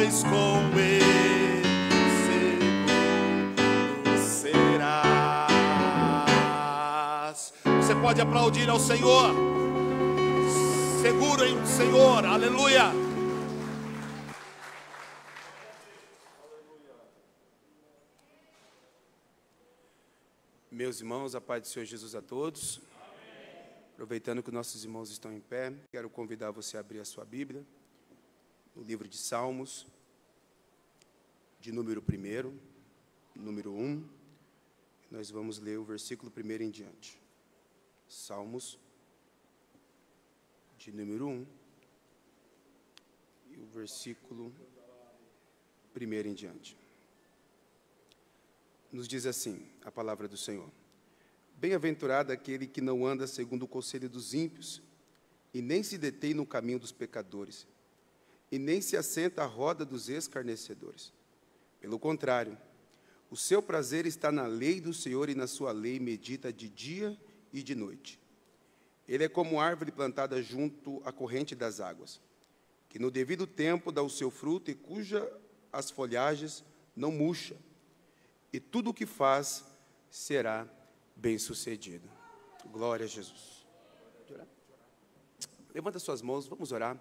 pois com Ele seguro serás. Você pode aplaudir ao Senhor, seguro em Senhor, aleluia. Meus irmãos, a paz do Senhor Jesus a todos. Aproveitando que nossos irmãos estão em pé, quero convidar você a abrir a sua Bíblia, no livro de Salmos, de número 1, número 1, nós vamos ler o versículo 1 em diante. Salmos, de número 1, e o versículo 1 em diante. Nos diz assim a palavra do Senhor: Bem-aventurado aquele que não anda segundo o conselho dos ímpios, e nem se detém no caminho dos pecadores, e nem se assenta à roda dos escarnecedores. Pelo contrário, o seu prazer está na lei do Senhor, e na sua lei medita de dia e de noite. Ele é como árvore plantada junto à corrente das águas, que no devido tempo dá o seu fruto, e cuja as folhagens não murcha, e tudo o que faz será bem-sucedido. Glória a Jesus. Levanta suas mãos, vamos orar.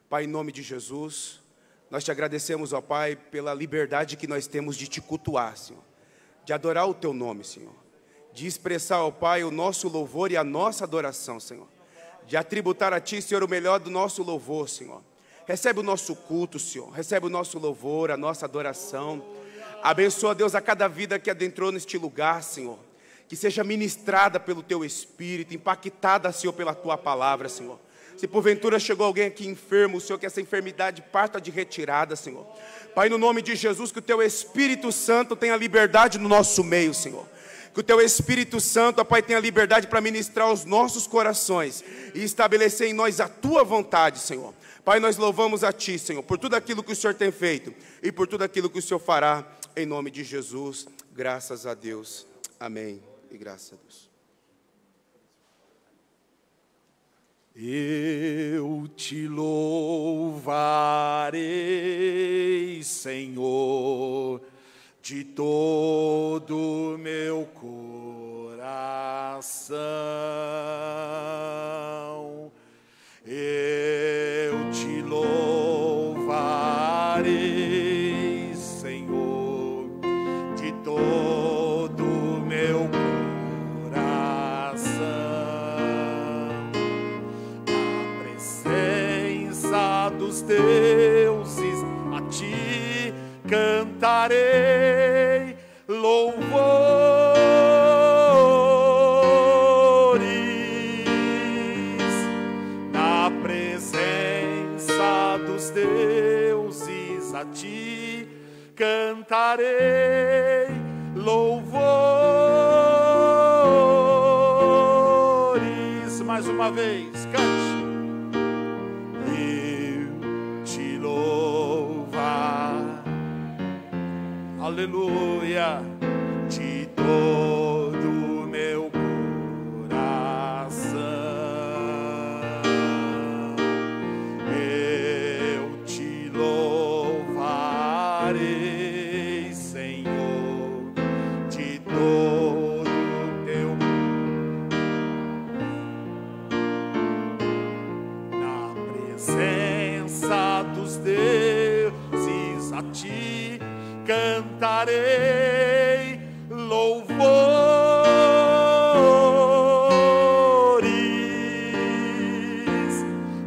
Pai, em nome de Jesus, nós te agradecemos, ó Pai, pela liberdade que nós temos de te cultuar, Senhor, de adorar o teu nome, Senhor, de expressar, ó Pai, o nosso louvor e a nossa adoração, Senhor, de atributar a Ti, Senhor, o melhor do nosso louvor, Senhor. Recebe o nosso culto, Senhor, recebe o nosso louvor, a nossa adoração. Abençoa, Deus, a cada vida que adentrou neste lugar, Senhor, que seja ministrada pelo Teu Espírito, impactada, Senhor, pela Tua palavra, Senhor. Se porventura chegou alguém aqui enfermo, Senhor, que essa enfermidade parta de retirada, Senhor. Pai, no nome de Jesus, que o Teu Espírito Santo tenha liberdade no nosso meio, Senhor. Que o Teu Espírito Santo, ó Pai, tenha liberdade para ministrar os nossos corações e estabelecer em nós a Tua vontade, Senhor. Pai, nós louvamos a Ti, Senhor, por tudo aquilo que o Senhor tem feito e por tudo aquilo que o Senhor fará, em nome de Jesus. Graças a Deus. Amém. E graças a Deus. Eu te louvarei, Senhor, de todo meu coração. Eu te louvarei, Senhor, de todo meu coração. Na presença dos deuses a Ti cantarei louvores. Na presença dos deuses a Ti cantarei louvores. Mais uma vez, cante. Eu te louvar, aleluia, de todo o meu coração. Eu te louvarei, Senhor, de todo o teu. Na presença dos deuses a Ti cantarei louvores.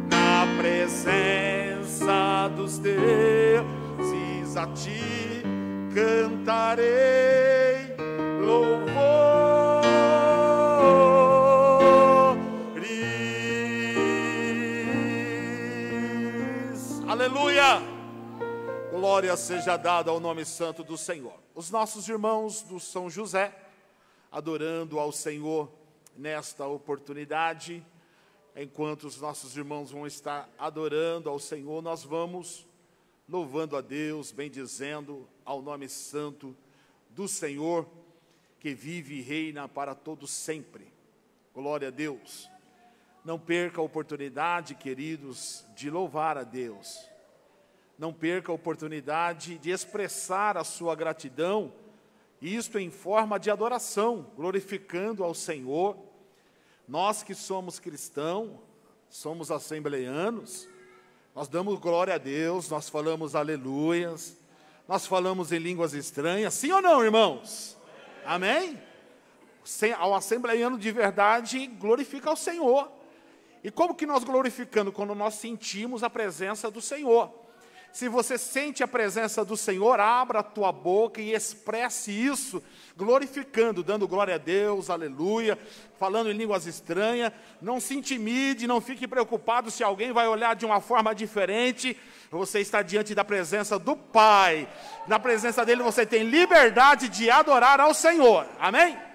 Na presença dos deuses a Ti cantarei louvores. Aleluia! Glória seja dada ao nome santo do Senhor. Os nossos irmãos do São José, adorando ao Senhor nesta oportunidade, enquanto os nossos irmãos vão estar adorando ao Senhor, nós vamos louvando a Deus, bendizendo ao nome santo do Senhor, que vive e reina para todos sempre. Glória a Deus. Não perca a oportunidade, queridos, de louvar a Deus. não perca a oportunidade de expressar a sua gratidão, isto em forma de adoração, glorificando ao Senhor. Nós que somos cristãos, somos assembleanos, nós damos glória a Deus, nós falamos aleluias, nós falamos em línguas estranhas, sim ou não, irmãos? Amém? Ao assembleano de verdade glorifica ao Senhor. E como que nós glorificamos? Quando nós sentimos a presença do Senhor. Se você sente a presença do Senhor, abra a tua boca e expresse isso, glorificando, dando glória a Deus, aleluia, falando em línguas estranhas. Não se intimide, não fique preocupado se alguém vai olhar de uma forma diferente. Você está diante da presença do Pai. Na presença dele você tem liberdade de adorar ao Senhor. Amém?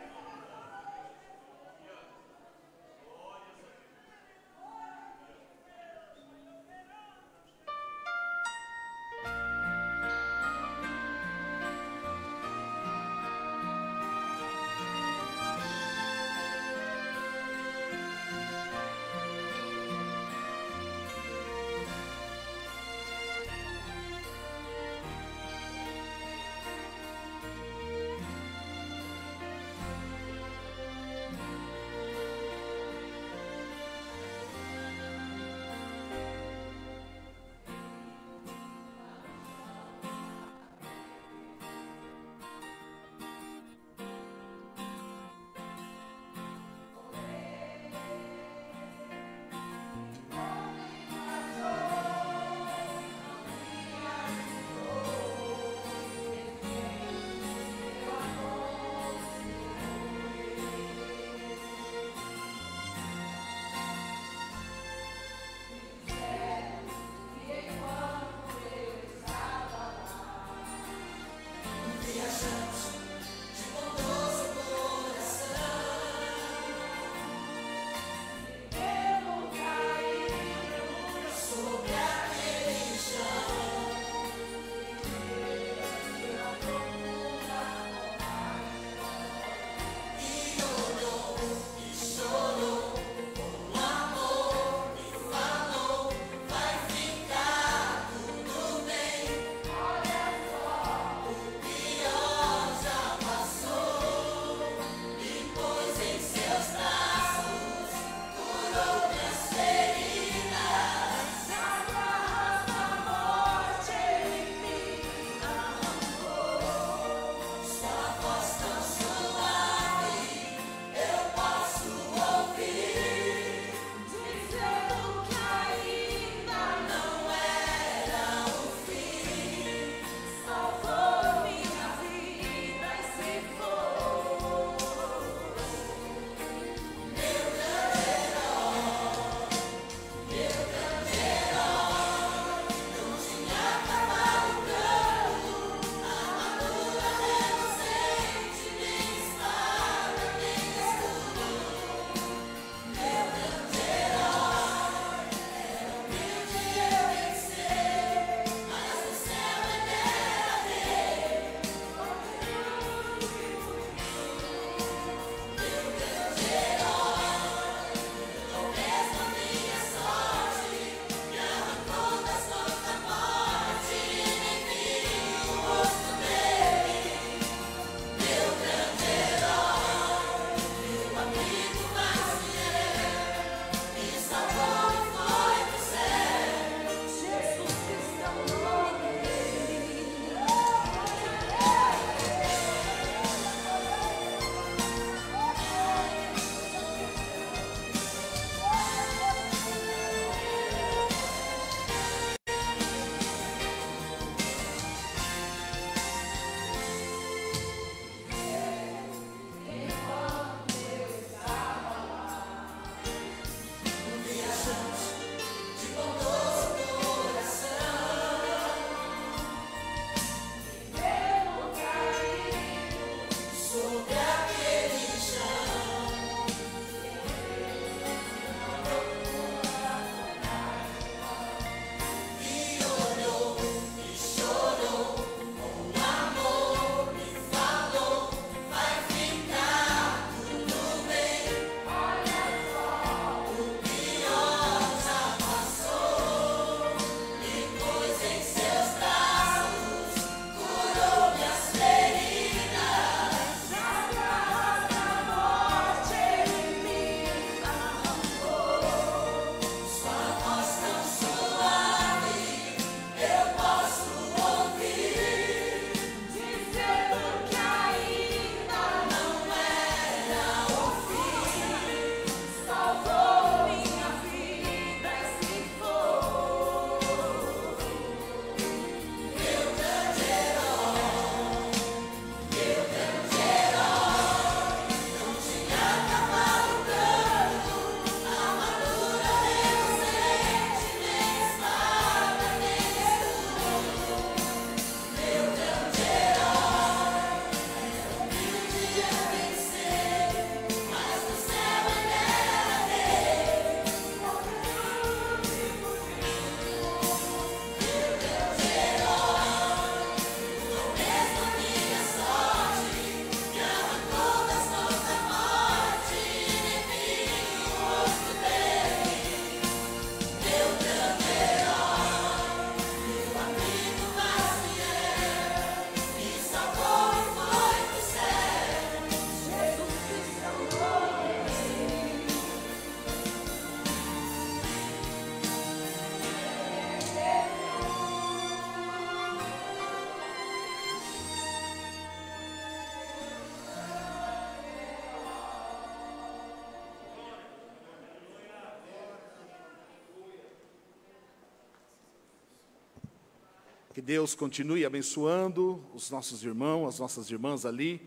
Que Deus continue abençoando os nossos irmãos, as nossas irmãs ali,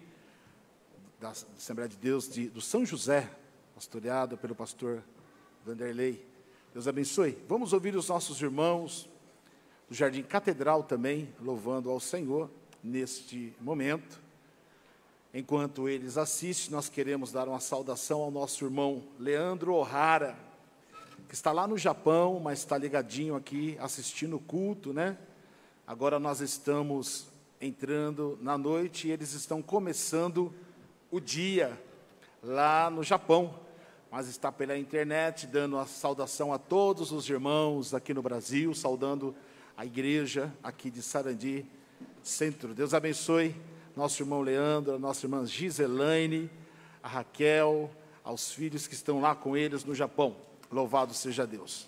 da Assembleia de Deus do São José, pastoreado pelo pastor Vanderlei. Deus abençoe. Vamos ouvir os nossos irmãos do Jardim Catedral também, louvando ao Senhor neste momento. Enquanto eles assistem, nós queremos dar uma saudação ao nosso irmão Leandro O'Hara, que está lá no Japão, mas está ligadinho aqui, assistindo o culto, né? Agora nós estamos entrando na noite e eles estão começando o dia lá no Japão, mas está pela internet dando a saudação a todos os irmãos aqui no Brasil, saudando a igreja aqui de Sarandi Centro. Deus abençoe nosso irmão Leandro, a nossa irmã Giselaine, a Raquel, aos filhos que estão lá com eles no Japão. Louvado seja Deus.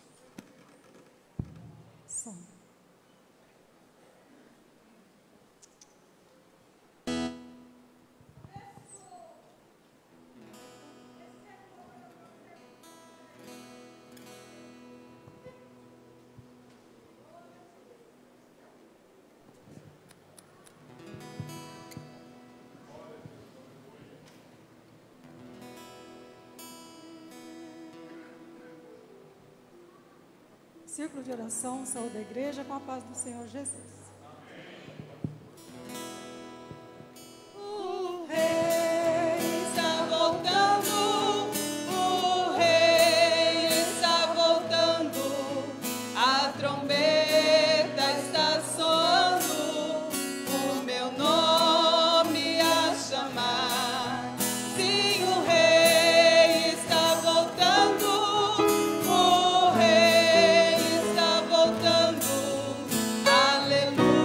Círculo de oração, saúde da igreja, com a paz do Senhor Jesus. O rei está voltando, o rei está voltando, a trombeta está soando, o meu nome a chamar. Sim, o rei está voltando, o rei está voltando, aleluia.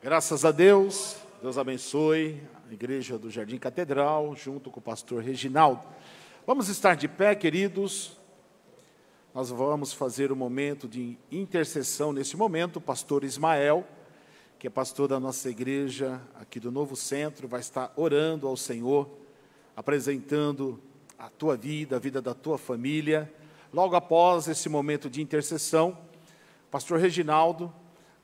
Graças a Deus, Deus abençoe a igreja do Jardim Catedral, junto com o pastor Reginaldo. Vamos estar de pé, queridos. Nós vamos fazer um momento de intercessão nesse momento. O pastor Ismael, que é pastor da nossa igreja aqui do Novo Centro, vai estar orando ao Senhor, apresentando a tua vida, a vida da tua família. Logo após esse momento de intercessão, o pastor Reginaldo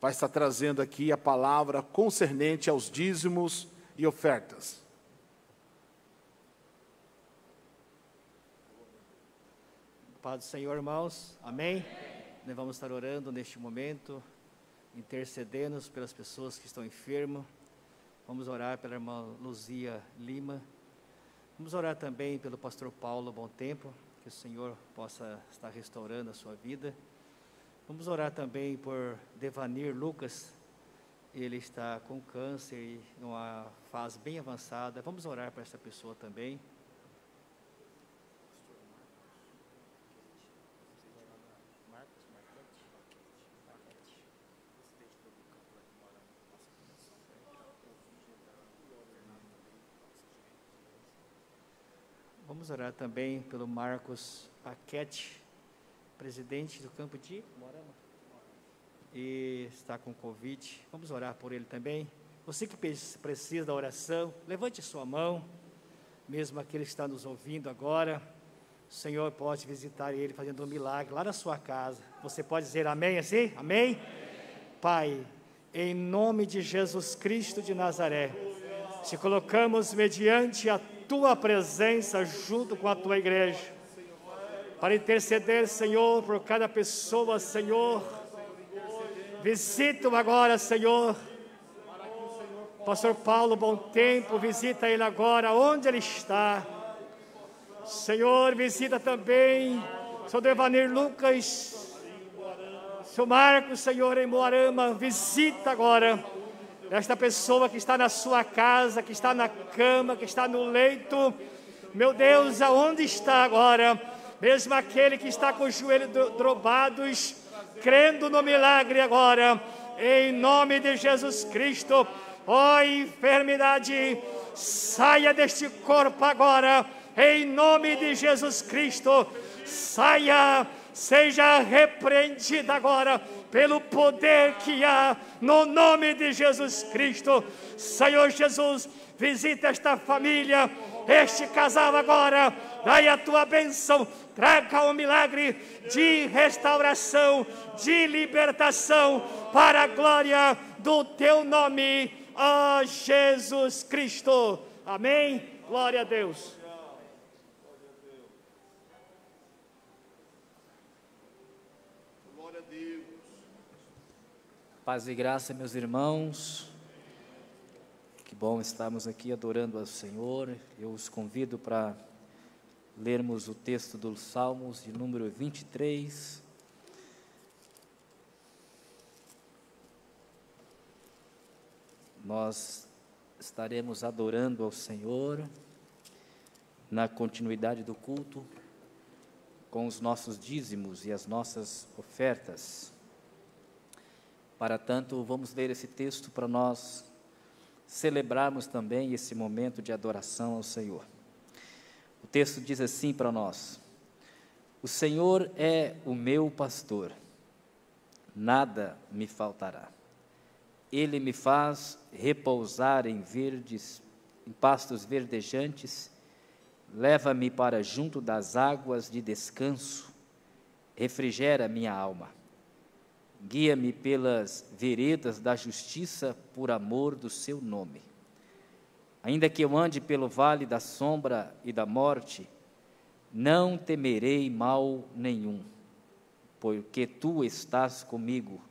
vai estar trazendo aqui a palavra concernente aos dízimos e ofertas. Paz do Senhor, irmãos. Amém? Nós vamos estar orando neste momento, intercedendo pelas pessoas que estão enfermas. Vamos orar pela irmã Luzia Lima. Vamos orar também pelo pastor Paulo Bom Tempo, que o Senhor possa estar restaurando a sua vida. Vamos orar também por Devanir Lucas. Ele está com câncer e numa fase bem avançada. Vamos orar para essa pessoa também. Vamos orar também pelo Marcos Paquete, presidente do campo de Moarama, e está com Covid. Vamos orar por ele também. Você que precisa da oração, levante sua mão, mesmo aquele que está nos ouvindo agora. O Senhor pode visitar ele fazendo um milagre lá na sua casa. Você pode dizer amém assim? Amém? Pai, em nome de Jesus Cristo de Nazaré, te colocamos mediante a tua presença junto com a tua igreja, para interceder, Senhor, por cada pessoa, Senhor. Visita-o agora, Senhor. Pastor Paulo Bom Tempo, visita ele agora, onde ele está. Senhor, visita também Sr. Devanir Lucas, Sr. Marcos, Senhor, em Moarama. Visita agora esta pessoa que está na sua casa, que está na cama, que está no leito. Meu Deus, aonde está agora? Mesmo aquele que está com os joelhos dobrados, crendo no milagre agora, em nome de Jesus Cristo. Ó enfermidade, saia deste corpo agora, em nome de Jesus Cristo. Saia, seja repreendida agora pelo poder que há no nome de Jesus Cristo. Senhor Jesus, visita esta família, este casal agora. Dai a tua bênção, traga um milagre de restauração, de libertação, para a glória do teu nome, ó Jesus Cristo. Amém? Glória a Deus. Paz e graça, meus irmãos. Que bom estarmos aqui adorando ao Senhor. Eu os convido para lermos o texto dos Salmos de número 23. Nós estaremos adorando ao Senhor na continuidade do culto, com os nossos dízimos e as nossas ofertas. Para tanto, vamos ler esse texto para nós celebrarmos também esse momento de adoração ao Senhor. O texto diz assim para nós: o Senhor é o meu pastor, nada me faltará. Ele me faz repousar em pastos verdejantes, leva-me para junto das águas de descanso, refrigera minha alma. Guia-me pelas veredas da justiça por amor do seu nome. Ainda que eu ande pelo vale da sombra e da morte, não temerei mal nenhum, porque tu estás comigo.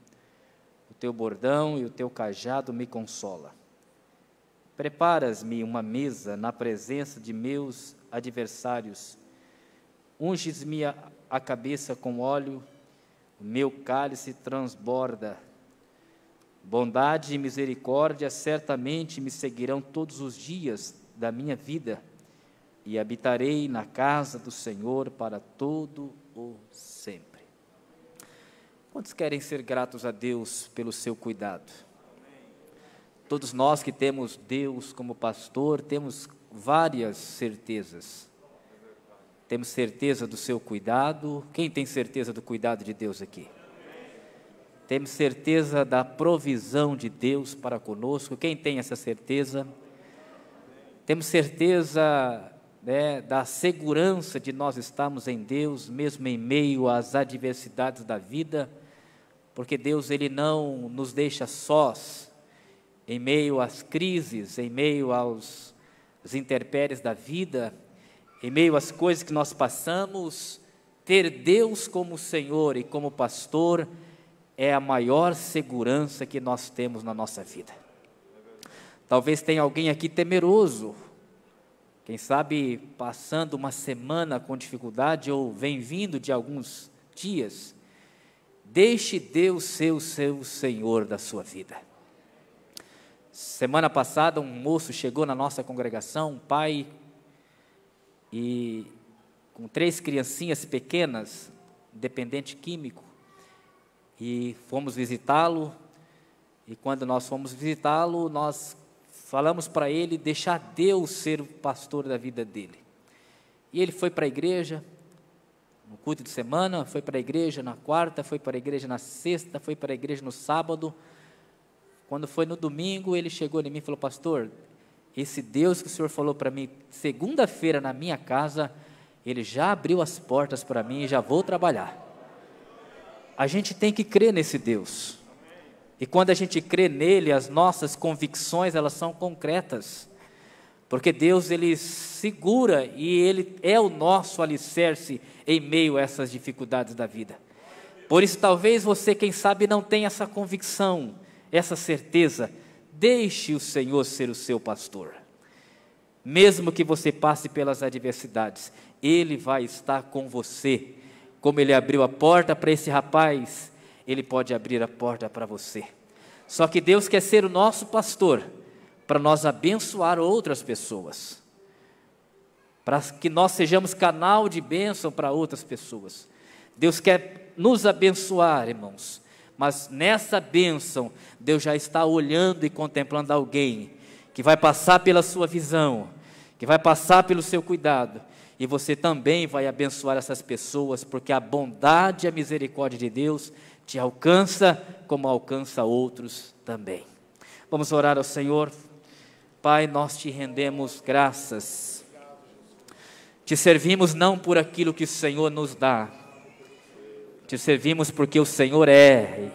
O teu bordão e o teu cajado me consola. Preparas-me uma mesa na presença de meus adversários. Unges-me a cabeça com óleo, o meu cálice transborda. Bondade e misericórdia certamente me seguirão todos os dias da minha vida, e habitarei na casa do Senhor para todo o sempre. Quantos querem ser gratos a Deus pelo seu cuidado? Todos nós que temos Deus como pastor, temos várias certezas. Temos certeza do seu cuidado. Quem tem certeza do cuidado de Deus aqui? Temos certeza da provisão de Deus para conosco. Quem tem essa certeza? Temos certeza, né, da segurança de nós estarmos em Deus, mesmo em meio às adversidades da vida, porque Deus, Ele não nos deixa sós, em meio às crises, em meio às intempéries da vida, em meio às coisas que nós passamos. Ter Deus como Senhor e como pastor é a maior segurança que nós temos na nossa vida. Talvez tenha alguém aqui temeroso, quem sabe passando uma semana com dificuldade ou vem vindo de alguns dias. Deixe Deus ser o seu Senhor da sua vida. Semana passada um moço chegou na nossa congregação, um pai, e com 3 criancinhas pequenas, dependente químico, e fomos visitá-lo. E quando nós fomos visitá-lo, nós falamos para ele deixar Deus ser o pastor da vida dele. E ele foi para a igreja no culto de semana, foi para a igreja na quarta, foi para a igreja na sexta, foi para a igreja no sábado. Quando foi no domingo, ele chegou em mim e falou: pastor, esse Deus que o senhor falou para mim segunda-feira na minha casa, Ele já abriu as portas para mim e já vou trabalhar. A gente tem que crer nesse Deus. E quando a gente crê nele, as nossas convicções, elas são concretas. Porque Deus, Ele segura e Ele é o nosso alicerce em meio a essas dificuldades da vida. Por isso, talvez você, quem sabe, não tenha essa convicção, essa certeza. Deixe o Senhor ser o seu pastor. Mesmo que você passe pelas adversidades, Ele vai estar com você. Como Ele abriu a porta para esse rapaz, Ele pode abrir a porta para você. Só que Deus quer ser o nosso pastor, para nós abençoar outras pessoas, para que nós sejamos canal de bênção para outras pessoas. Deus quer nos abençoar, irmãos, mas nessa bênção, Deus já está olhando e contemplando alguém, que vai passar pela sua visão, que vai passar pelo seu cuidado, e você também vai abençoar essas pessoas, porque a bondade e a misericórdia de Deus te alcança, como alcança outros também. Vamos orar ao Senhor. Pai, nós te rendemos graças, te servimos não por aquilo que o Senhor nos dá, te servimos porque o Senhor é,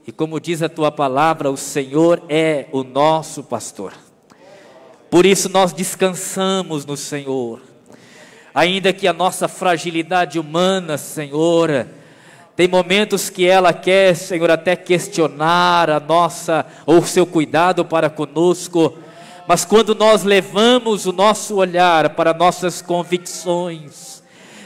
e como diz a tua palavra, o Senhor é o nosso pastor. Por isso nós descansamos no Senhor, ainda que a nossa fragilidade humana, Senhor, tem momentos que ela quer, Senhor, até questionar ou o seu cuidado para conosco, mas quando nós levamos o nosso olhar para nossas convicções,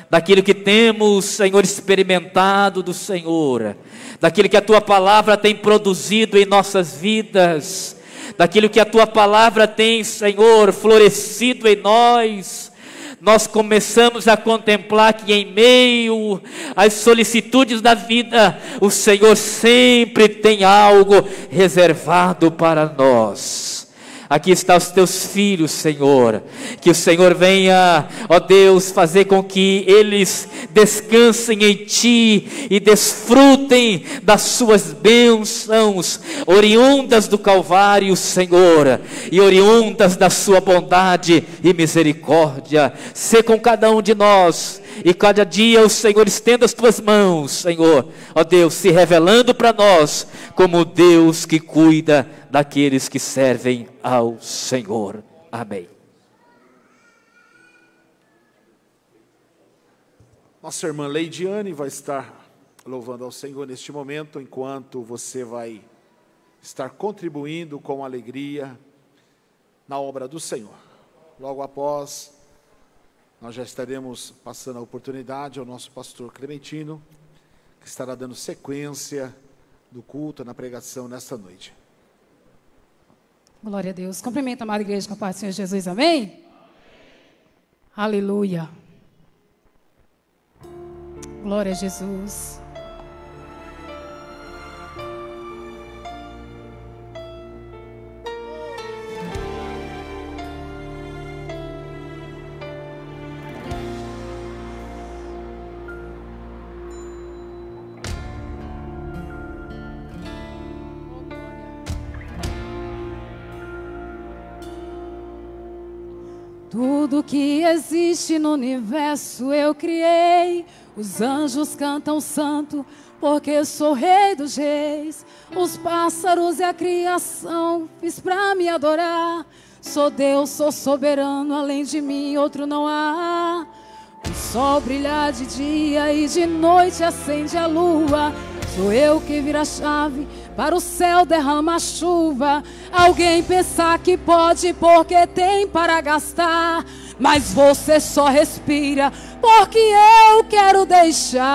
daquilo que temos, Senhor, experimentado do Senhor, daquilo que a Tua Palavra tem produzido em nossas vidas, daquilo que a Tua Palavra tem, Senhor, florescido em nós, nós começamos a contemplar que em meio às solicitudes da vida, o Senhor sempre tem algo reservado para nós. Aqui estão os teus filhos, Senhor, que o Senhor venha, ó Deus, fazer com que eles descansem em Ti e desfrutem das suas bênçãos, oriundas do Calvário, Senhor, e oriundas da sua bondade e misericórdia. Sê com cada um de nós, e cada dia o Senhor estenda as Tuas mãos, Senhor, ó Deus, se revelando para nós como Deus que cuida daqueles que servem ao Senhor. Amém. Nossa irmã Leidiane vai estar louvando ao Senhor neste momento, enquanto você vai estar contribuindo com alegria na obra do Senhor. Logo após, nós já estaremos passando a oportunidade ao nosso pastor Clementino, que estará dando sequência do culto, na pregação nesta noite. Glória a Deus. Cumprimento a amada igreja com a paz do Senhor Jesus. Amém? Amém. Aleluia. Glória a Jesus. Tudo que existe no universo eu criei. Os anjos cantam santo, porque sou rei dos reis. Os pássaros e a criação fiz pra me adorar. Sou Deus, sou soberano, além de mim outro não há. O sol brilha de dia e de noite acende a lua. Sou eu que vira a chave, para o céu derrama a chuva. Alguém pensar que pode porque tem para gastar, mas você só respira porque eu quero deixar.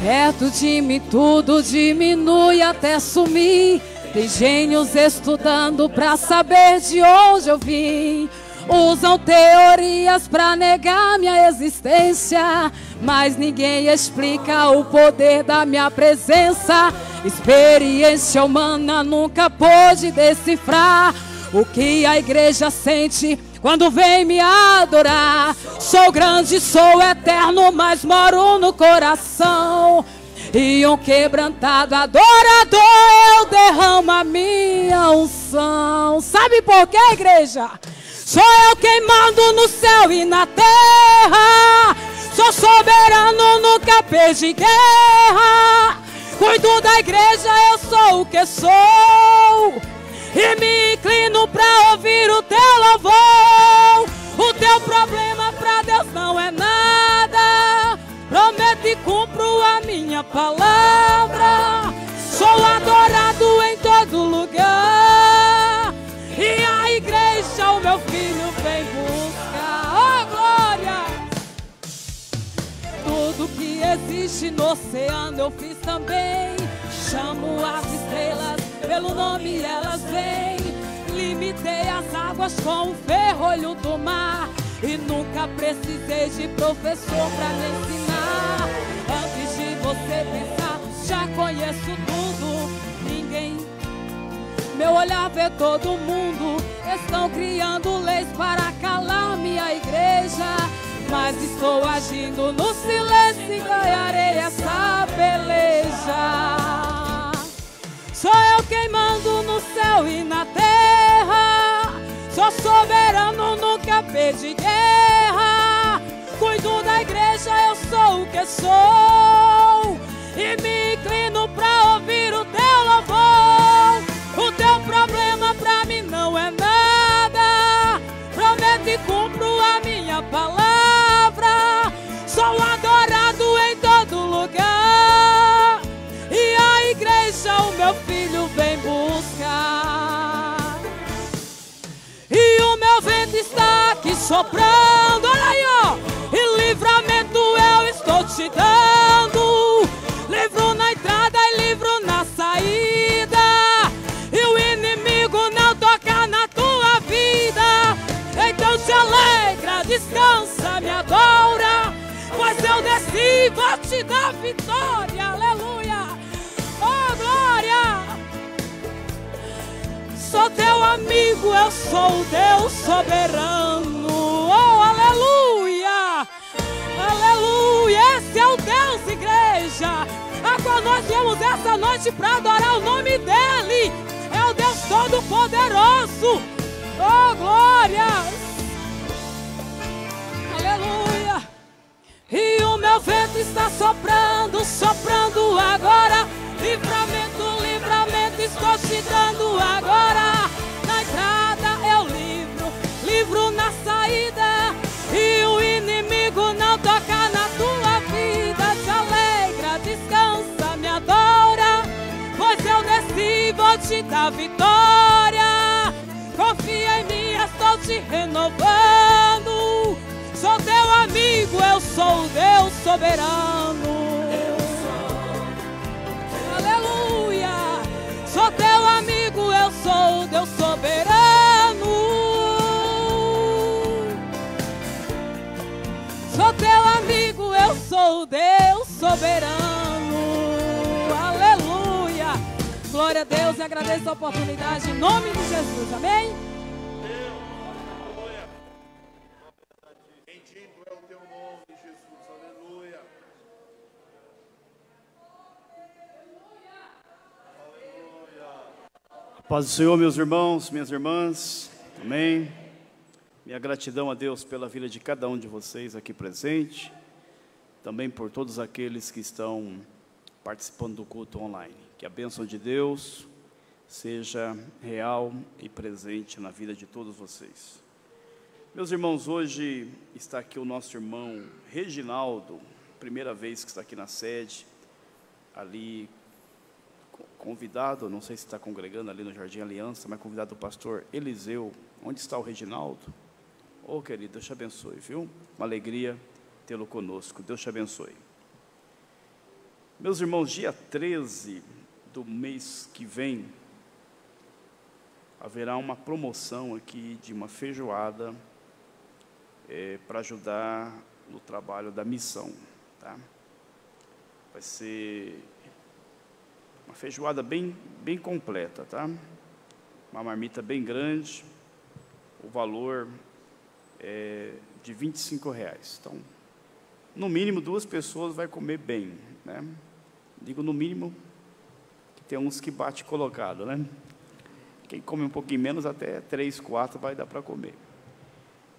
Perto de mim tudo diminui até sumir. Tem gênios estudando pra saber de onde eu vim. Usam teorias pra negar minha existência, mas ninguém explica o poder da minha presença. Experiência humana nunca pôde decifrar o que a igreja sente quando vem me adorar. Sou grande, sou eterno, mas moro no coração. E um quebrantado adorador eu derramo a minha unção. Sabe por quê, igreja? Sou eu quem mando no céu e na terra. Sou soberano, nunca perdi guerra. Cuido da igreja, eu sou o que sou. E me inclino pra ouvir o teu louvor. O teu problema pra Deus não é nada. Prometo e cumpro a minha palavra. Sou adorado em todo lugar. E a igreja, o meu filho, vem buscar. Oh, glória! Tudo que existe no oceano eu fiz também. Chamo as estrelas pelo nome e elas vêm. Limitei as águas com o ferrolho do mar. E nunca precisei de professor pra me ensinar. Antes de você pensar, já conheço tudo. Ninguém, meu olhar vê todo mundo. Estão criando leis para calar minha igreja, mas estou agindo no silêncio e ganharei essa peleja. Sou eu quem mando no céu e na terra. Sou soberano, nunca perdi guerra. Cuido da igreja, eu sou o que sou. E me inclino pra ouvir o teu louvor. O teu problema pra mim não é nada. Prometo e cumpro a minha palavra. Sou adorado em todo lugar. E a igreja, o meu filho, vem buscar. E o meu vento está aqui soprando, olha aí, ó. E livramento eu estou te dando. Livro na entrada e livro na saída. E o inimigo não toca na tua vida. Então te alegra, descansa, me adora. Pois eu desci, vou te dar vitória, aleluia. Oh, glória! Sou teu amigo, eu sou o Deus soberano. Oh, aleluia! Aleluia! Esse é o Deus, igreja, a qual nós viemos essa noite para adorar o nome dEle. É o Deus Todo-Poderoso. Oh, glória! Aleluia! E o meu vento está soprando, soprando agora. Livramento, livramento, estou te dando agora. Na entrada eu livro na saída. E o inimigo não toca na tua vida. Te alegra, descansa, me adora. Pois eu desci, vou te dar vitória. Confia em mim, estou te renovando. Sou teu amigo, eu sou o Deus soberano. Aleluia! Sou teu amigo, eu sou o Deus soberano. Sou teu amigo, eu sou o Deus soberano. Aleluia! Glória a Deus e agradeço a oportunidade em nome de Jesus. Amém? Bendito é o teu nome, Jesus. Aleluia. Aleluia. Paz do Senhor, meus irmãos, minhas irmãs, amém. Minha gratidão a Deus pela vida de cada um de vocês aqui presente, também por todos aqueles que estão participando do culto online. Que a bênção de Deus seja real e presente na vida de todos vocês. Meus irmãos, hoje está aqui o nosso irmão Reginaldo, primeira vez que está aqui na sede, ali convidado, não sei se está congregando ali no Jardim Aliança, mas convidado do pastor Eliseu. Onde está o Reginaldo? Ô, querido, Deus te abençoe, viu? Uma alegria tê-lo conosco. Deus te abençoe. Meus irmãos, dia 13 do mês que vem, haverá uma promoção aqui de uma feijoada para ajudar no trabalho da missão, tá? Vai ser uma feijoada bem completa, tá? Uma marmita bem grande, o valor é de R$25. Então, no mínimo 2 pessoas vai comer bem, né? Digo no mínimo, que tem uns que bate colocado, né? Quem come um pouquinho menos, até 3, 4 vai dar para comer.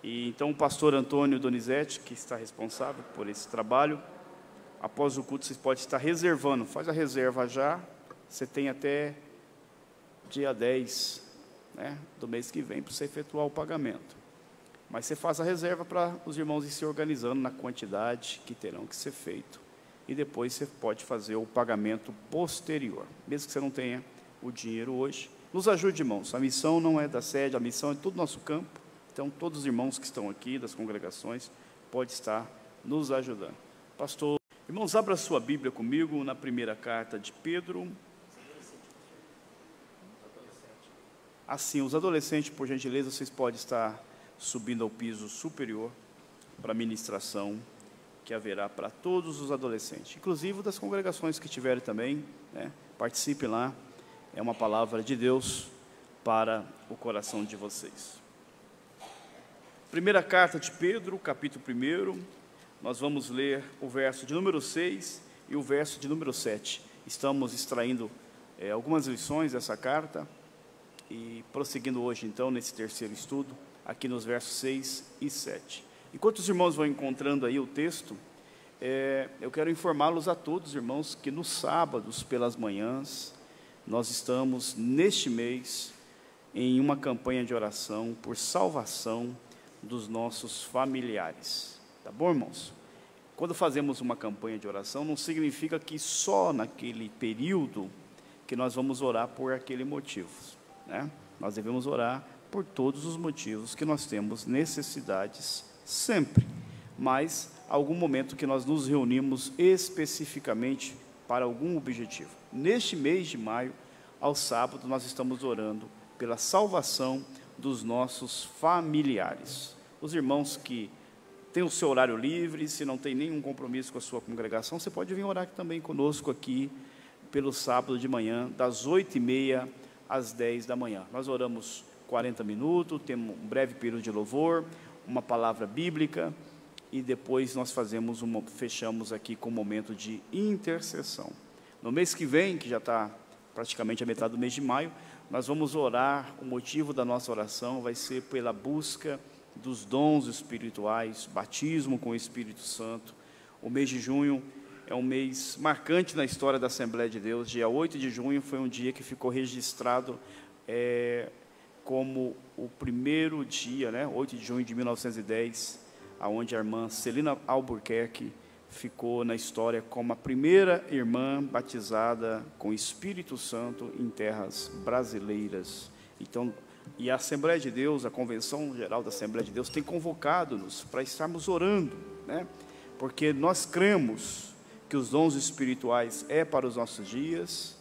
E então o pastor Antônio Donizete, que está responsável por esse trabalho, após o culto, vocês podem estar reservando. Faz a reserva já. Você tem até dia 10, né, do mês que vem para você efetuar o pagamento. Mas você faz a reserva para os irmãos ir se organizando na quantidade que terão que ser feito. E depois você pode fazer o pagamento posterior. Mesmo que você não tenha o dinheiro hoje. Nos ajude, irmãos. A missão não é da sede, a missão é todo nosso campo. Então, todos os irmãos que estão aqui, das congregações, podem estar nos ajudando. Pastor, irmãos, abra sua Bíblia comigo na primeira carta de Pedro. Assim, os adolescentes, por gentileza, vocês podem estar subindo ao piso superior para a ministração que haverá para todos os adolescentes, inclusive das congregações que tiverem também, né? Participem lá, é uma palavra de Deus para o coração de vocês. Primeira carta de Pedro, capítulo 1, nós vamos ler o verso de número 6 e o verso de número 7. Estamos extraindo algumas lições dessa carta, e prosseguindo hoje, então, nesse terceiro estudo, aqui nos versos 6 e 7. Enquanto os irmãos vão encontrando aí o texto, eu quero informá-los a todos, irmãos, que nos sábados, pelas manhãs, nós estamos, neste mês, em uma campanha de oração por salvação dos nossos familiares. Tá bom, irmãos? Quando fazemos uma campanha de oração, não significa que só naquele período que nós vamos orar por aquele motivo, né? Nós devemos orar por todos os motivos que nós temos necessidades sempre, mas algum momento que nós nos reunimos especificamente para algum objetivo. Neste mês de maio, ao sábado, nós estamos orando pela salvação dos nossos familiares. Os irmãos que têm o seu horário livre, se não tem nenhum compromisso com a sua congregação, você pode vir orar também conosco aqui pelo sábado de manhã, das 8h30 às 10 da manhã. Nós oramos 40 minutos, temos um breve período de louvor, uma palavra bíblica, e depois nós fechamos aqui com um momento de intercessão. No mês que vem, que já está praticamente a metade do mês de maio, nós vamos orar, o motivo da nossa oração vai ser pela busca dos dons espirituais, batismo com o Espírito Santo. O mês de junho é um mês marcante na história da Assembleia de Deus. Dia 8 de junho foi um dia que ficou registrado como o primeiro dia, né, 8 de junho de 1910, onde a irmã Celina Albuquerque ficou na história como a primeira irmã batizada com Espírito Santo em terras brasileiras. Então, e a Assembleia de Deus, a Convenção Geral da Assembleia de Deus, tem convocado-nos para estarmos orando, né? Porque nós cremos que os dons espirituais é para os nossos dias,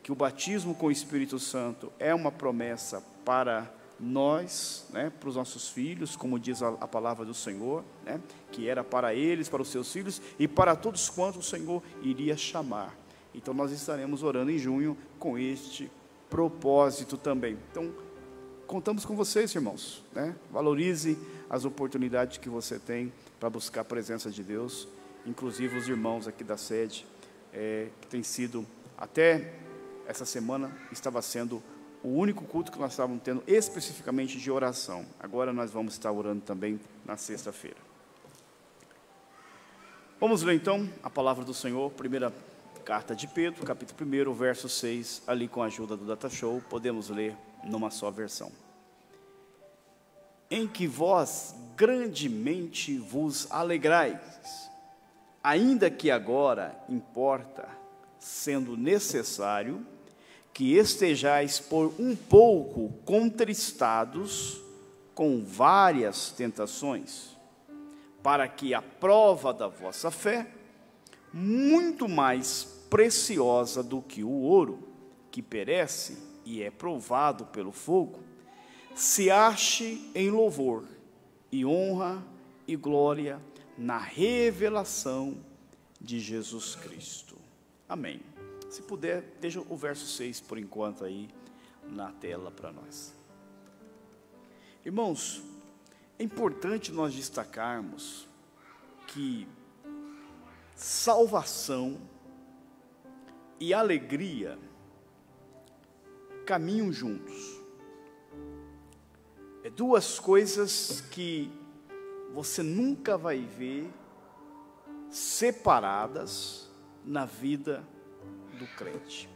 que o batismo com o Espírito Santo é uma promessa para nós, né, para os nossos filhos, como diz a palavra do Senhor, né, que era para eles, para os seus filhos e para todos quantos o Senhor iria chamar. Então nós estaremos orando em junho com este propósito também. Então contamos com vocês, irmãos, né? Valorize as oportunidades que você tem para buscar a presença de Deus, inclusive os irmãos aqui da sede, que tem sido, até essa semana, estava sendo o único culto que nós estávamos tendo especificamente de oração. Agora nós vamos estar orando também na sexta-feira. Vamos ler então a palavra do Senhor, primeira carta de Pedro, capítulo 1, verso 6, ali com a ajuda do Data Show, podemos ler numa só versão. Em que vós grandemente vos alegrais, ainda que agora importa, sendo necessário, que estejais por um pouco contristados com várias tentações, para que a prova da vossa fé, muito mais preciosa do que o ouro, que perece e é provado pelo fogo, se ache em louvor e honra e glória na revelação de Jesus Cristo. Amém. Se puder, deixa o verso 6 por enquanto aí na tela para nós. Irmãos, é importante nós destacarmos que salvação e alegria caminham juntos. É duas coisas que você nunca vai ver separadas na vida do crente.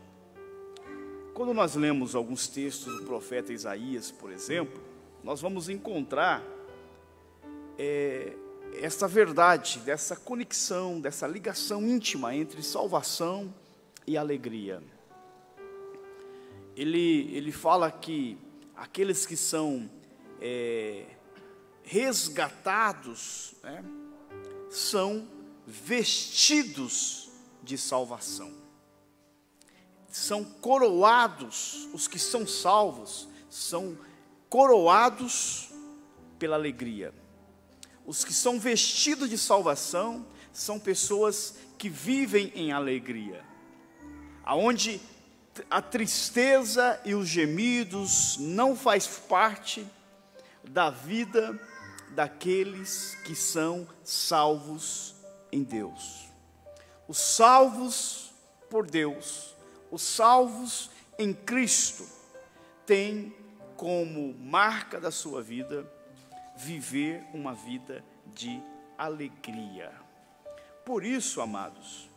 Quando nós lemos alguns textos do profeta Isaías, por exemplo, nós vamos encontrar essa verdade, dessa conexão, dessa ligação íntima entre salvação e alegria. Ele fala que aqueles que são resgatados, né, são vestidos de salvação. São coroados, os que são salvos, são coroados pela alegria. Os que são vestidos de salvação são pessoas que vivem em alegria, aonde a tristeza e os gemidos não faz parte da vida daqueles que são salvos em Deus. Os salvos por Deus, os salvos em Cristo, têm como marca da sua vida viver uma vida de alegria. Por isso, amados,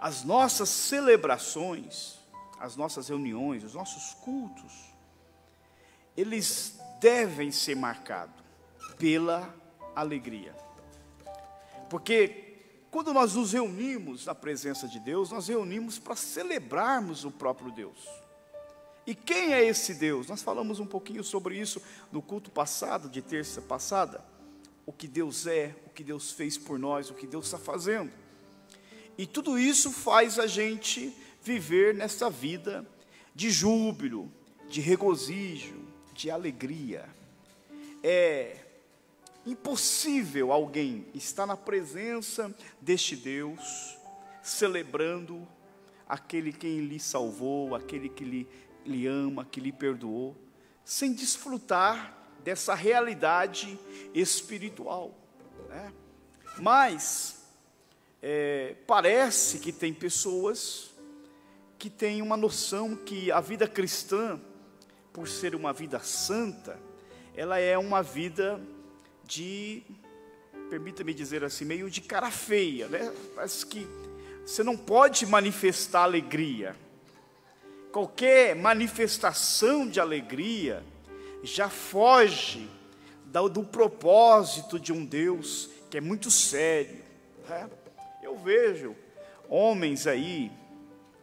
as nossas celebrações, as nossas reuniões, os nossos cultos, eles devem ser marcados pela alegria. Porque quando nós nos reunimos na presença de Deus, nós reunimos para celebrarmos o próprio Deus. E quem é esse Deus? Nós falamos um pouquinho sobre isso no culto passado, de terça passada. O que Deus é, o que Deus fez por nós, o que Deus está fazendo. E tudo isso faz a gente viver nessa vida de júbilo, de regozijo, de alegria. É impossível alguém estar na presença deste Deus, celebrando aquele quem lhe salvou, aquele que lhe ama, que lhe perdoou, sem desfrutar dessa realidade espiritual, né? Mas parece que tem pessoas que têm uma noção que a vida cristã, por ser uma vida santa, ela é uma vida de, permita-me dizer assim, meio de cara feia, né? Parece que você não pode manifestar alegria. Qualquer manifestação de alegria já foge do propósito de um Deus que é muito sério, né? Eu vejo homens aí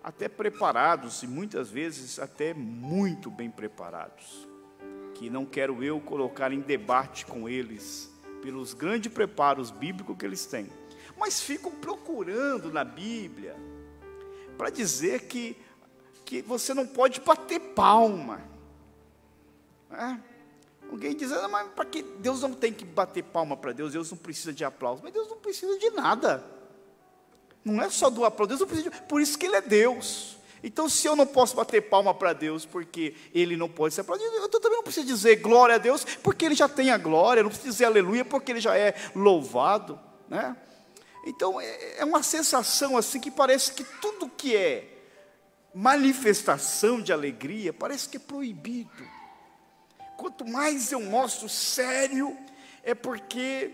até preparados, e muitas vezes até muito bem preparados, que não quero eu colocar em debate com eles, pelos grandes preparos bíblicos que eles têm, mas ficam procurando na Bíblia, para dizer que você não pode bater palma, né? Alguém diz, mas para que Deus não tem que bater palma para Deus, Deus não precisa de aplauso, mas Deus não precisa de nada, não é só do aplauso, Deus não precisa por isso que Ele é Deus. Então, se eu não posso bater palma para Deus, porque Ele não pode ser aplaudido, eu também não preciso dizer glória a Deus, porque Ele já tem a glória, eu não preciso dizer aleluia, porque Ele já é louvado, né? Então, é uma sensação assim, que parece que tudo que é manifestação de alegria parece que é proibido. Quanto mais eu mostro sério, é porque,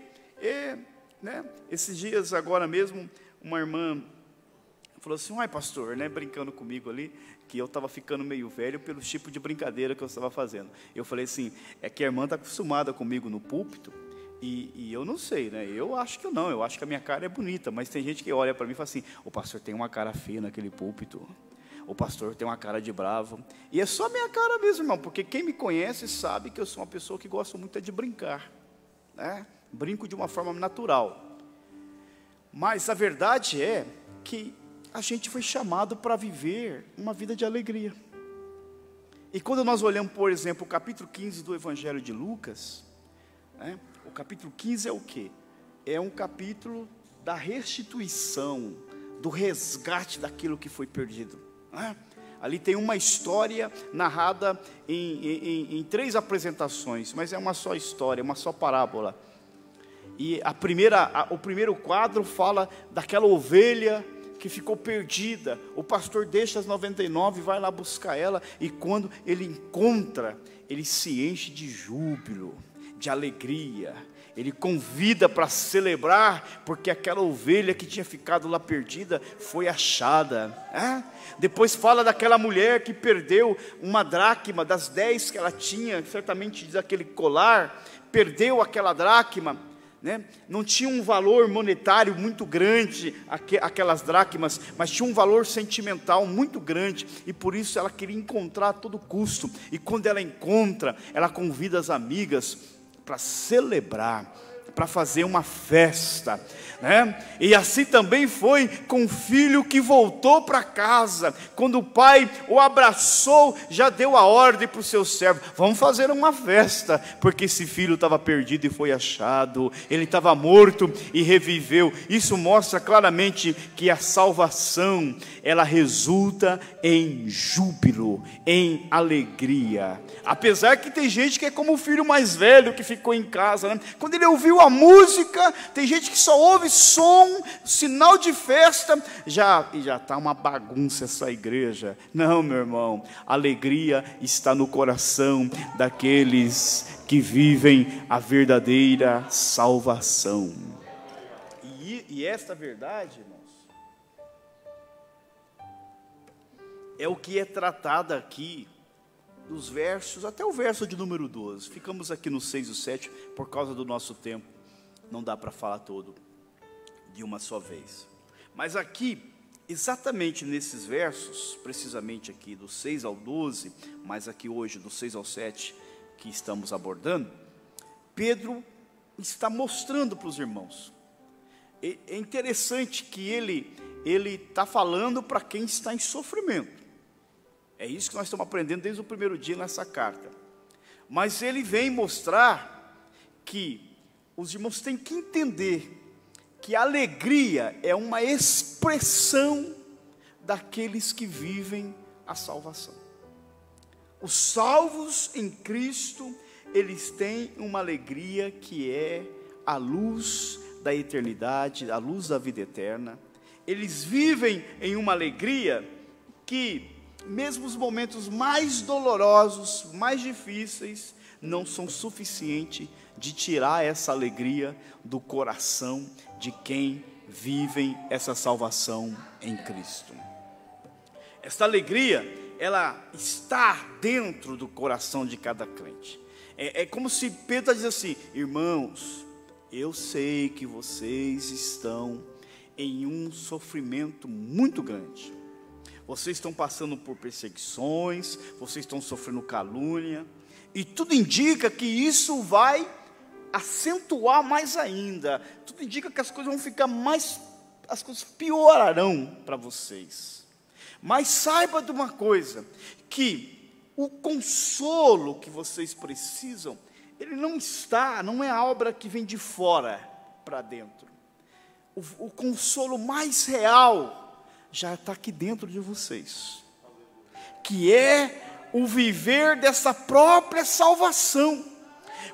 né? Esses dias agora mesmo, uma irmã falou assim: uai pastor, né, brincando comigo ali, que eu estava ficando meio velho pelo tipo de brincadeira que eu estava fazendo. Eu falei assim, é que a irmã está acostumada comigo no púlpito, e eu não sei, né, eu acho que não, eu acho que a minha cara é bonita, mas tem gente que olha para mim e fala assim, o pastor tem uma cara feia naquele púlpito, o pastor tem uma cara de bravo, e é só minha cara mesmo, irmão, porque quem me conhece sabe que eu sou uma pessoa que gosta muito de brincar, né? Brinco de uma forma natural, mas a verdade é que a gente foi chamado para viver uma vida de alegria. E quando nós olhamos, por exemplo, o capítulo 15 do Evangelho de Lucas, né, o capítulo 15 é o quê? É um capítulo da restituição, do resgate daquilo que foi perdido, né? Ali tem uma história narrada em 3 apresentações, mas é uma só história, uma só parábola. E o primeiro quadro fala daquela ovelha que ficou perdida. O pastor deixa as 99 e vai lá buscar ela, e quando ele encontra, ele se enche de júbilo, de alegria. Ele convida para celebrar, porque aquela ovelha que tinha ficado lá perdida foi achada. Depois fala daquela mulher que perdeu uma dracma das 10 que ela tinha, certamente daquele colar, perdeu aquela dracma, né? Não tinha um valor monetário muito grande, aquelas dracmas, mas tinha um valor sentimental muito grande, e por isso ela queria encontrar a todo custo, e quando ela encontra, ela convida as amigas para celebrar, para fazer uma festa, né? E assim também foi com o filho que voltou para casa. Quando o pai o abraçou, já deu a ordem para o seu servo: vamos fazer uma festa, porque esse filho estava perdido e foi achado, ele estava morto e reviveu. Isso mostra claramente que a salvação, ela resulta em júbilo, em alegria. Apesar que tem gente que é como o filho mais velho que ficou em casa, né? Quando ele ouviu a música, tem gente que só ouve som, sinal de festa, já está uma bagunça essa igreja. Não, meu irmão, a alegria está no coração daqueles que vivem a verdadeira salvação. E esta verdade, irmãos, é o que é tratado aqui dos versos, até o verso de número 12. Ficamos aqui no 6 e 7, por causa do nosso tempo, não dá para falar todo de uma só vez. Mas aqui, exatamente nesses versos, precisamente aqui do 6 ao 12, mas aqui hoje do 6 ao 7, que estamos abordando, Pedro está mostrando para os irmãos. É interessante que ele está falando para quem está em sofrimento. É isso que nós estamos aprendendo desde o primeiro dia nessa carta. Mas ele vem mostrar que os irmãos têm que entender que a alegria é uma expressão daqueles que vivem a salvação. Os salvos em Cristo, eles têm uma alegria que é a luz da eternidade, a luz da vida eterna. Eles vivem em uma alegria que, mesmo os momentos mais dolorosos, mais difíceis, não são suficientes de tirar essa alegria do coração de quem vivem essa salvação em Cristo. Essa alegria, ela está dentro do coração de cada crente. É como se Pedro diz assim: irmãos, eu sei que vocês estão em um sofrimento muito grande. Vocês estão passando por perseguições, vocês estão sofrendo calúnia, e tudo indica que isso vai acentuar mais ainda. Tudo indica que as coisas vão ficar mais, as coisas piorarão para vocês. Mas saiba de uma coisa, que o consolo que vocês precisam, ele não é a obra que vem de fora para dentro. O consolo mais real já está aqui dentro de vocês, que é o viver dessa própria salvação.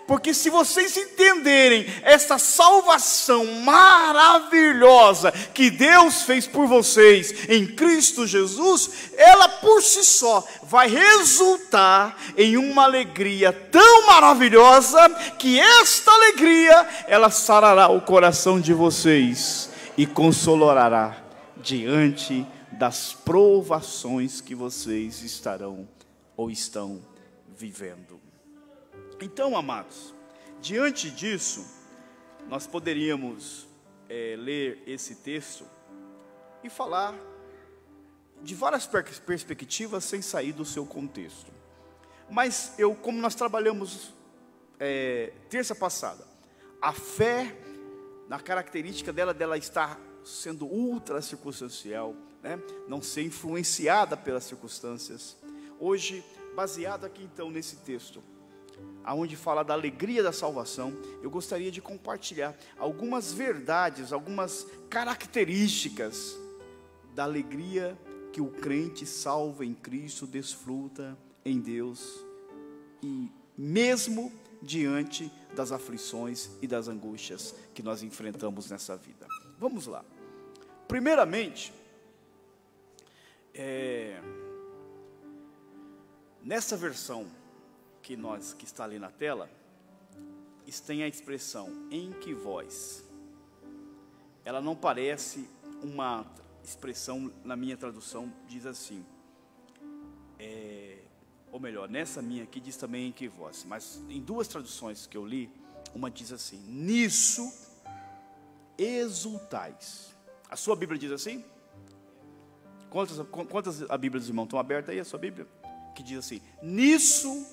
Porque se vocês entenderem essa salvação maravilhosa que Deus fez por vocês em Cristo Jesus, ela por si só vai resultar em uma alegria tão maravilhosa que esta alegria, ela sarará o coração de vocês e consolará diante das provações que vocês estarão ou estão vivendo. Então, amados, diante disso, nós poderíamos ler esse texto e falar de várias perspectivas sem sair do seu contexto. Mas como nós trabalhamos terça passada, a fé, na característica dela estar sendo ultra circunstancial, né? Não ser influenciada pelas circunstâncias. Hoje, baseado aqui então nesse texto, aonde fala da alegria da salvação, eu gostaria de compartilhar algumas verdades, algumas características da alegria que o crente salvo em Cristo desfruta em Deus, e mesmo diante das aflições e das angústias que nós enfrentamos nessa vida. Vamos lá. Primeiramente, nessa versão que está ali na tela, tem a expressão em que vós. Ela não parece uma expressão, na minha tradução diz assim, ou melhor, nessa minha aqui diz também em que vós, mas em duas traduções que eu li, uma diz assim, nisso exultais. A sua Bíblia diz assim? Quantas a Bíblia dos irmãos estão abertas aí, a sua Bíblia? Que diz assim, nisso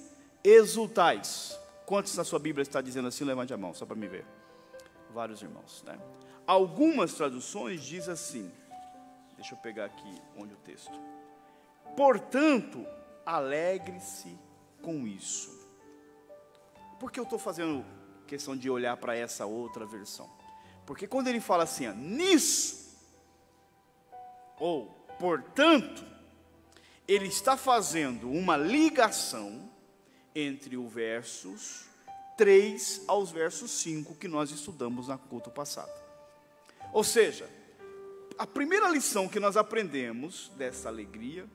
exultais. Quantos na sua Bíblia está dizendo assim? Levante a mão, só para me ver. Vários irmãos, né? Algumas traduções dizem assim, deixa eu pegar aqui onde o texto. Portanto, alegre-se com isso. Por que eu estou fazendo questão de olhar para essa outra versão? Porque quando ele fala assim, nisso, ou portanto, ele está fazendo uma ligação entre o versos 3 aos versos 5 que nós estudamos na culto passado. Ou seja, a primeira lição que nós aprendemos dessa alegria,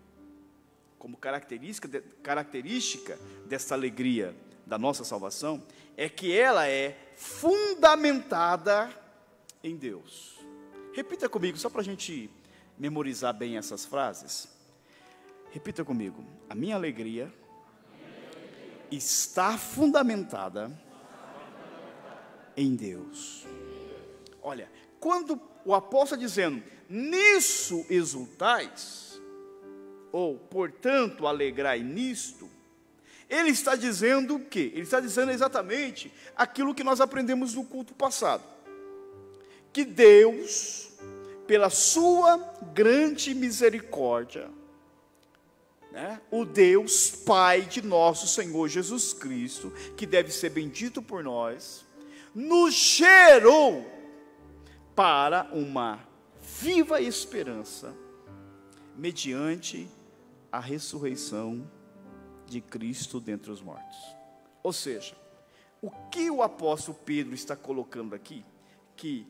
como característica dessa alegria da nossa salvação, é que ela é fundamentada em Deus. Repita comigo, só para a gente memorizar bem essas frases. Repita comigo, a minha alegria está fundamentada em Deus. Olha, quando o apóstolo está dizendo, nisso exultais, ou, portanto, alegrai nisto, ele está dizendo o quê? Ele está dizendo exatamente aquilo que nós aprendemos no culto passado. Que Deus, pela sua grande misericórdia, né, o Deus Pai de nosso Senhor Jesus Cristo, que deve ser bendito por nós, nos gerou para uma viva esperança, mediante a ressurreição de Cristo dentre os mortos. Ou seja, o que o apóstolo Pedro está colocando aqui, que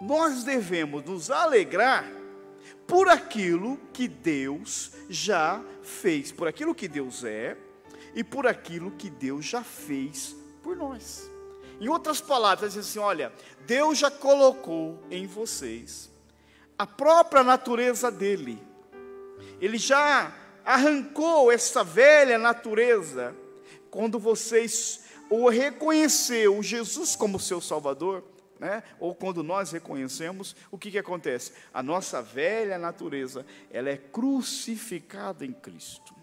nós devemos nos alegrar por aquilo que Deus já fez, por aquilo que Deus é, e por aquilo que Deus já fez por nós. Em outras palavras, diz assim, olha, Deus já colocou em vocês a própria natureza dele. Ele já arrancou essa velha natureza, quando vocês o reconheceu Jesus como seu Salvador, né? Ou quando nós reconhecemos, o que acontece? A nossa velha natureza, ela é crucificada em Cristo.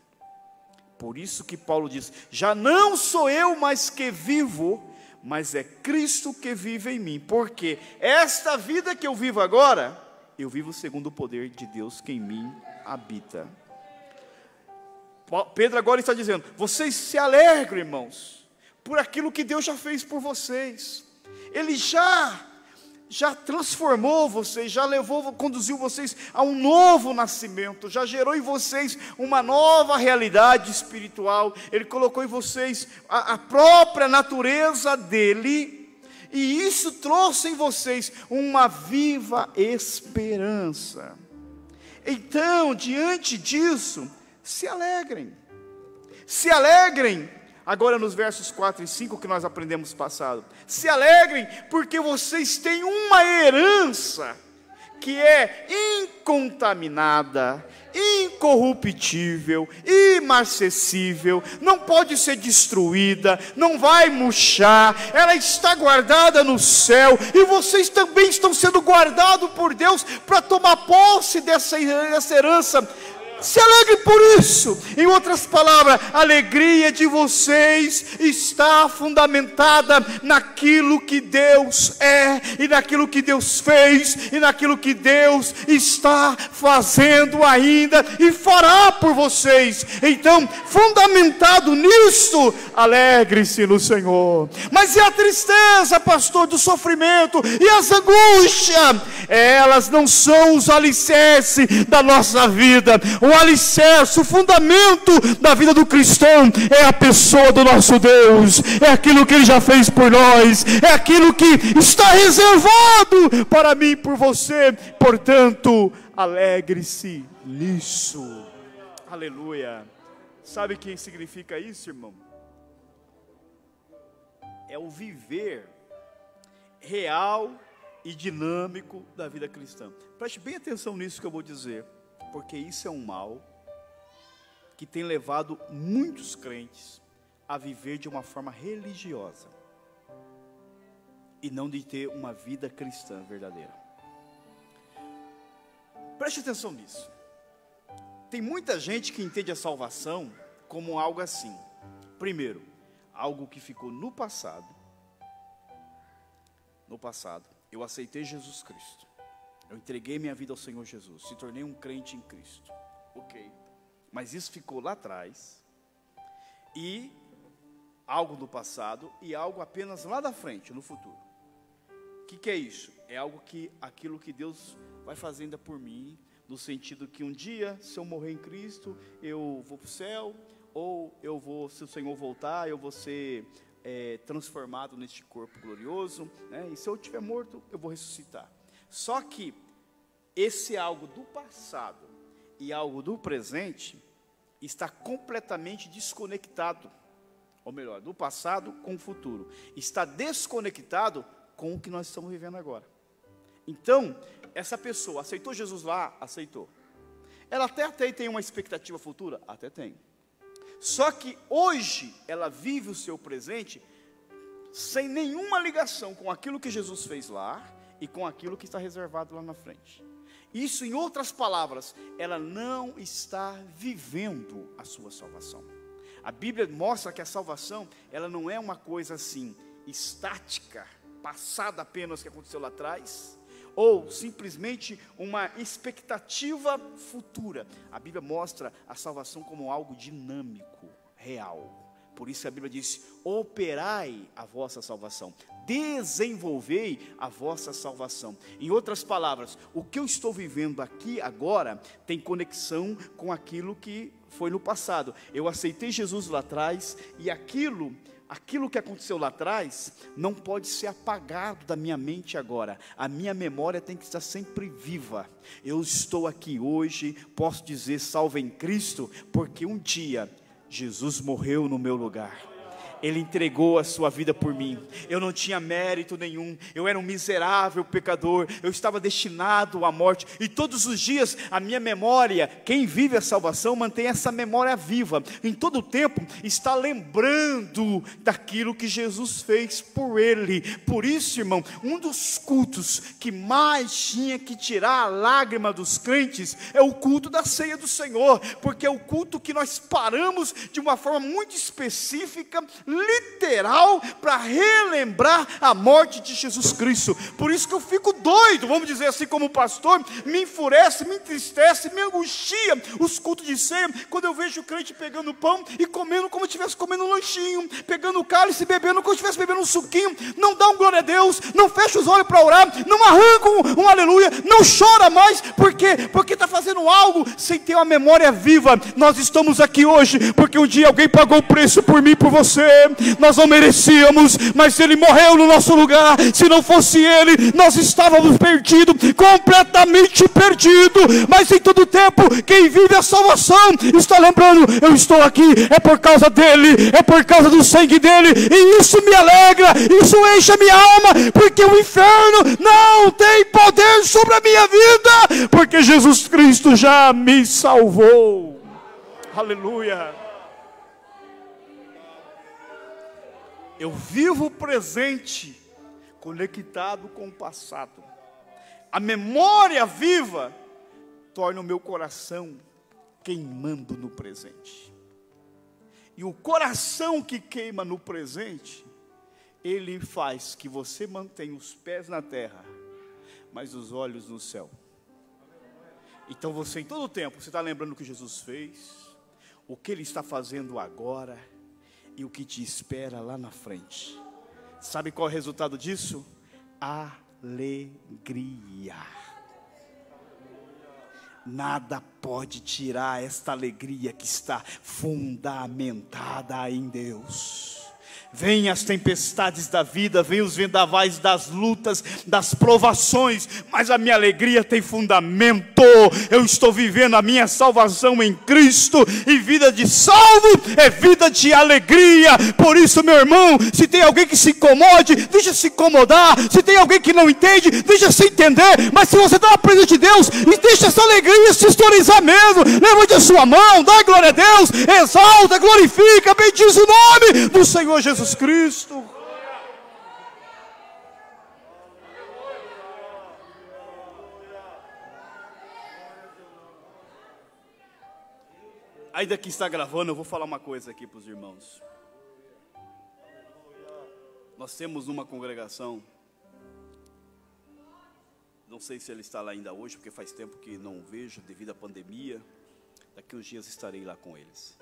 Por isso que Paulo diz, já não sou eu mais que vivo, mas é Cristo que vive em mim, porque esta vida que eu vivo agora, eu vivo segundo o poder de Deus que em mim habita. Pedro agora está dizendo, vocês se alegrem, irmãos, por aquilo que Deus já fez por vocês. Ele já já transformou vocês, já conduziu vocês a um novo nascimento, já gerou em vocês uma nova realidade espiritual. Ele colocou em vocês a própria natureza dele, e isso trouxe em vocês uma viva esperança. Então, diante disso, se alegrem. Se alegrem. Agora nos versos 4 e 5 que nós aprendemos passado. Se alegrem porque vocês têm uma herança que é incontaminada, incorruptível, imarcessível, não pode ser destruída, não vai murchar, ela está guardada no céu, e vocês também estão sendo guardados por Deus para tomar posse dessa herança. Se alegre por isso. Em outras palavras, a alegria de vocês está fundamentada naquilo que Deus é, e naquilo que Deus fez, e naquilo que Deus está fazendo ainda e fará por vocês. Então, fundamentado nisso, alegre-se no Senhor. Mas e a tristeza, pastor, do sofrimento e as angústias? Elas não são os alicerces da nossa vida. O alicerce, o fundamento da vida do cristão é a pessoa do nosso Deus, é aquilo que Ele já fez por nós, é aquilo que está reservado para mim e por você. Portanto, alegre-se nisso. Aleluia. Sabe o que significa isso, irmão? É o viver real e dinâmico da vida cristã. Preste bem atenção nisso que eu vou dizer, porque isso é um mal que tem levado muitos crentes a viver de uma forma religiosa e não de ter uma vida cristã verdadeira. Preste atenção nisso. Tem muita gente que entende a salvação como algo assim. Primeiro, algo que ficou no passado. No passado, eu aceitei Jesus Cristo. Eu entreguei minha vida ao Senhor Jesus, se tornei um crente em Cristo. Ok, mas isso ficou lá atrás, e algo do passado, e algo apenas lá da frente, no futuro. O que é isso? É aquilo que Deus vai fazer ainda por mim, no sentido que um dia, se eu morrer em Cristo, eu vou para o céu, ou eu vou, se o Senhor voltar, eu vou ser transformado neste corpo glorioso, né? E se eu estiver morto, eu vou ressuscitar. Só que esse algo do passado e algo do presente está completamente desconectado. Ou melhor, do passado com o futuro. Está desconectado com o que nós estamos vivendo agora. Então, essa pessoa aceitou Jesus lá? Aceitou. Ela até tem uma expectativa futura? Até tem. Só que hoje ela vive o seu presente sem nenhuma ligação com aquilo que Jesus fez lá e com aquilo que está reservado lá na frente. Isso, em outras palavras, ela não está vivendo a sua salvação. A Bíblia mostra que a salvação, ela não é uma coisa assim, estática, passada apenas que aconteceu lá atrás, ou simplesmente uma expectativa futura. A Bíblia mostra a salvação como algo dinâmico, real. Por isso a Bíblia diz: operai a vossa salvação, desenvolvei a vossa salvação. Em outras palavras, o que eu estou vivendo aqui agora tem conexão com aquilo que foi no passado. Eu aceitei Jesus lá atrás, e aquilo que aconteceu lá atrás não pode ser apagado da minha mente agora. A minha memória tem que estar sempre viva. Eu estou aqui hoje, posso dizer salvo em Cristo, porque um dia Jesus morreu no meu lugar. Ele entregou a sua vida por mim. Eu não tinha mérito nenhum, eu era um miserável pecador, eu estava destinado à morte, e todos os dias a minha memória, quem vive a salvação mantém essa memória viva, em todo o tempo está lembrando daquilo que Jesus fez por ele. Por isso, irmão, um dos cultos que mais tinha que tirar a lágrima dos crentes é o culto da ceia do Senhor, porque é o culto que nós paramos de uma forma muito específica literal para relembrar a morte de Jesus Cristo. Por isso que eu fico doido, vamos dizer assim, como pastor, me enfurece, me entristece, me angustia os cultos de ceia, quando eu vejo o crente pegando pão e comendo como se estivesse comendo um lanchinho, pegando o cálice e bebendo como se estivesse bebendo um suquinho. Não dá um glória a Deus, não fecha os olhos para orar, não arranca um aleluia, não chora mais. Por quê? Porque está fazendo algo sem ter uma memória viva. Nós estamos aqui hoje porque um dia alguém pagou o preço por mim e por você. Nós não merecíamos, mas Ele morreu no nosso lugar. Se não fosse Ele, nós estávamos perdidos, completamente perdidos. Mas em todo tempo, quem vive a salvação está lembrando: eu estou aqui, é por causa dEle, é por causa do sangue dEle, e isso me alegra, isso enche a minha alma, porque o inferno não tem poder sobre a minha vida, porque Jesus Cristo já me salvou. Aleluia. Eu vivo o presente conectado com o passado. A memória viva torna o meu coração queimando no presente. E o coração que queima no presente, ele faz que você mantenha os pés na terra, mas os olhos no céu. Então você, em todo o tempo, você está lembrando o que Jesus fez, o que Ele está fazendo agora e o que te espera lá na frente. Sabe qual é o resultado disso? Alegria. Nada pode tirar esta alegria que está fundamentada em Deus. Vêm as tempestades da vida, vêm os vendavais das lutas, das provações, mas a minha alegria tem fundamento. Eu estou vivendo a minha salvação em Cristo, e vida de salvo é vida de alegria. Por isso, meu irmão, se tem alguém que se incomode, deixa se incomodar. Se tem alguém que não entende, deixa se entender. Mas se você está na presença de Deus, e deixa essa alegria se historizar mesmo, levante a sua mão, dá glória a Deus, exalta, glorifica, bendiz o nome do Senhor Jesus Cristo. Ainda que está gravando, eu vou falar uma coisa aqui para os irmãos. Nós temos uma congregação, não sei se ele está lá ainda hoje, porque faz tempo que não o vejo devido à pandemia. Daqui uns dias estarei lá com eles.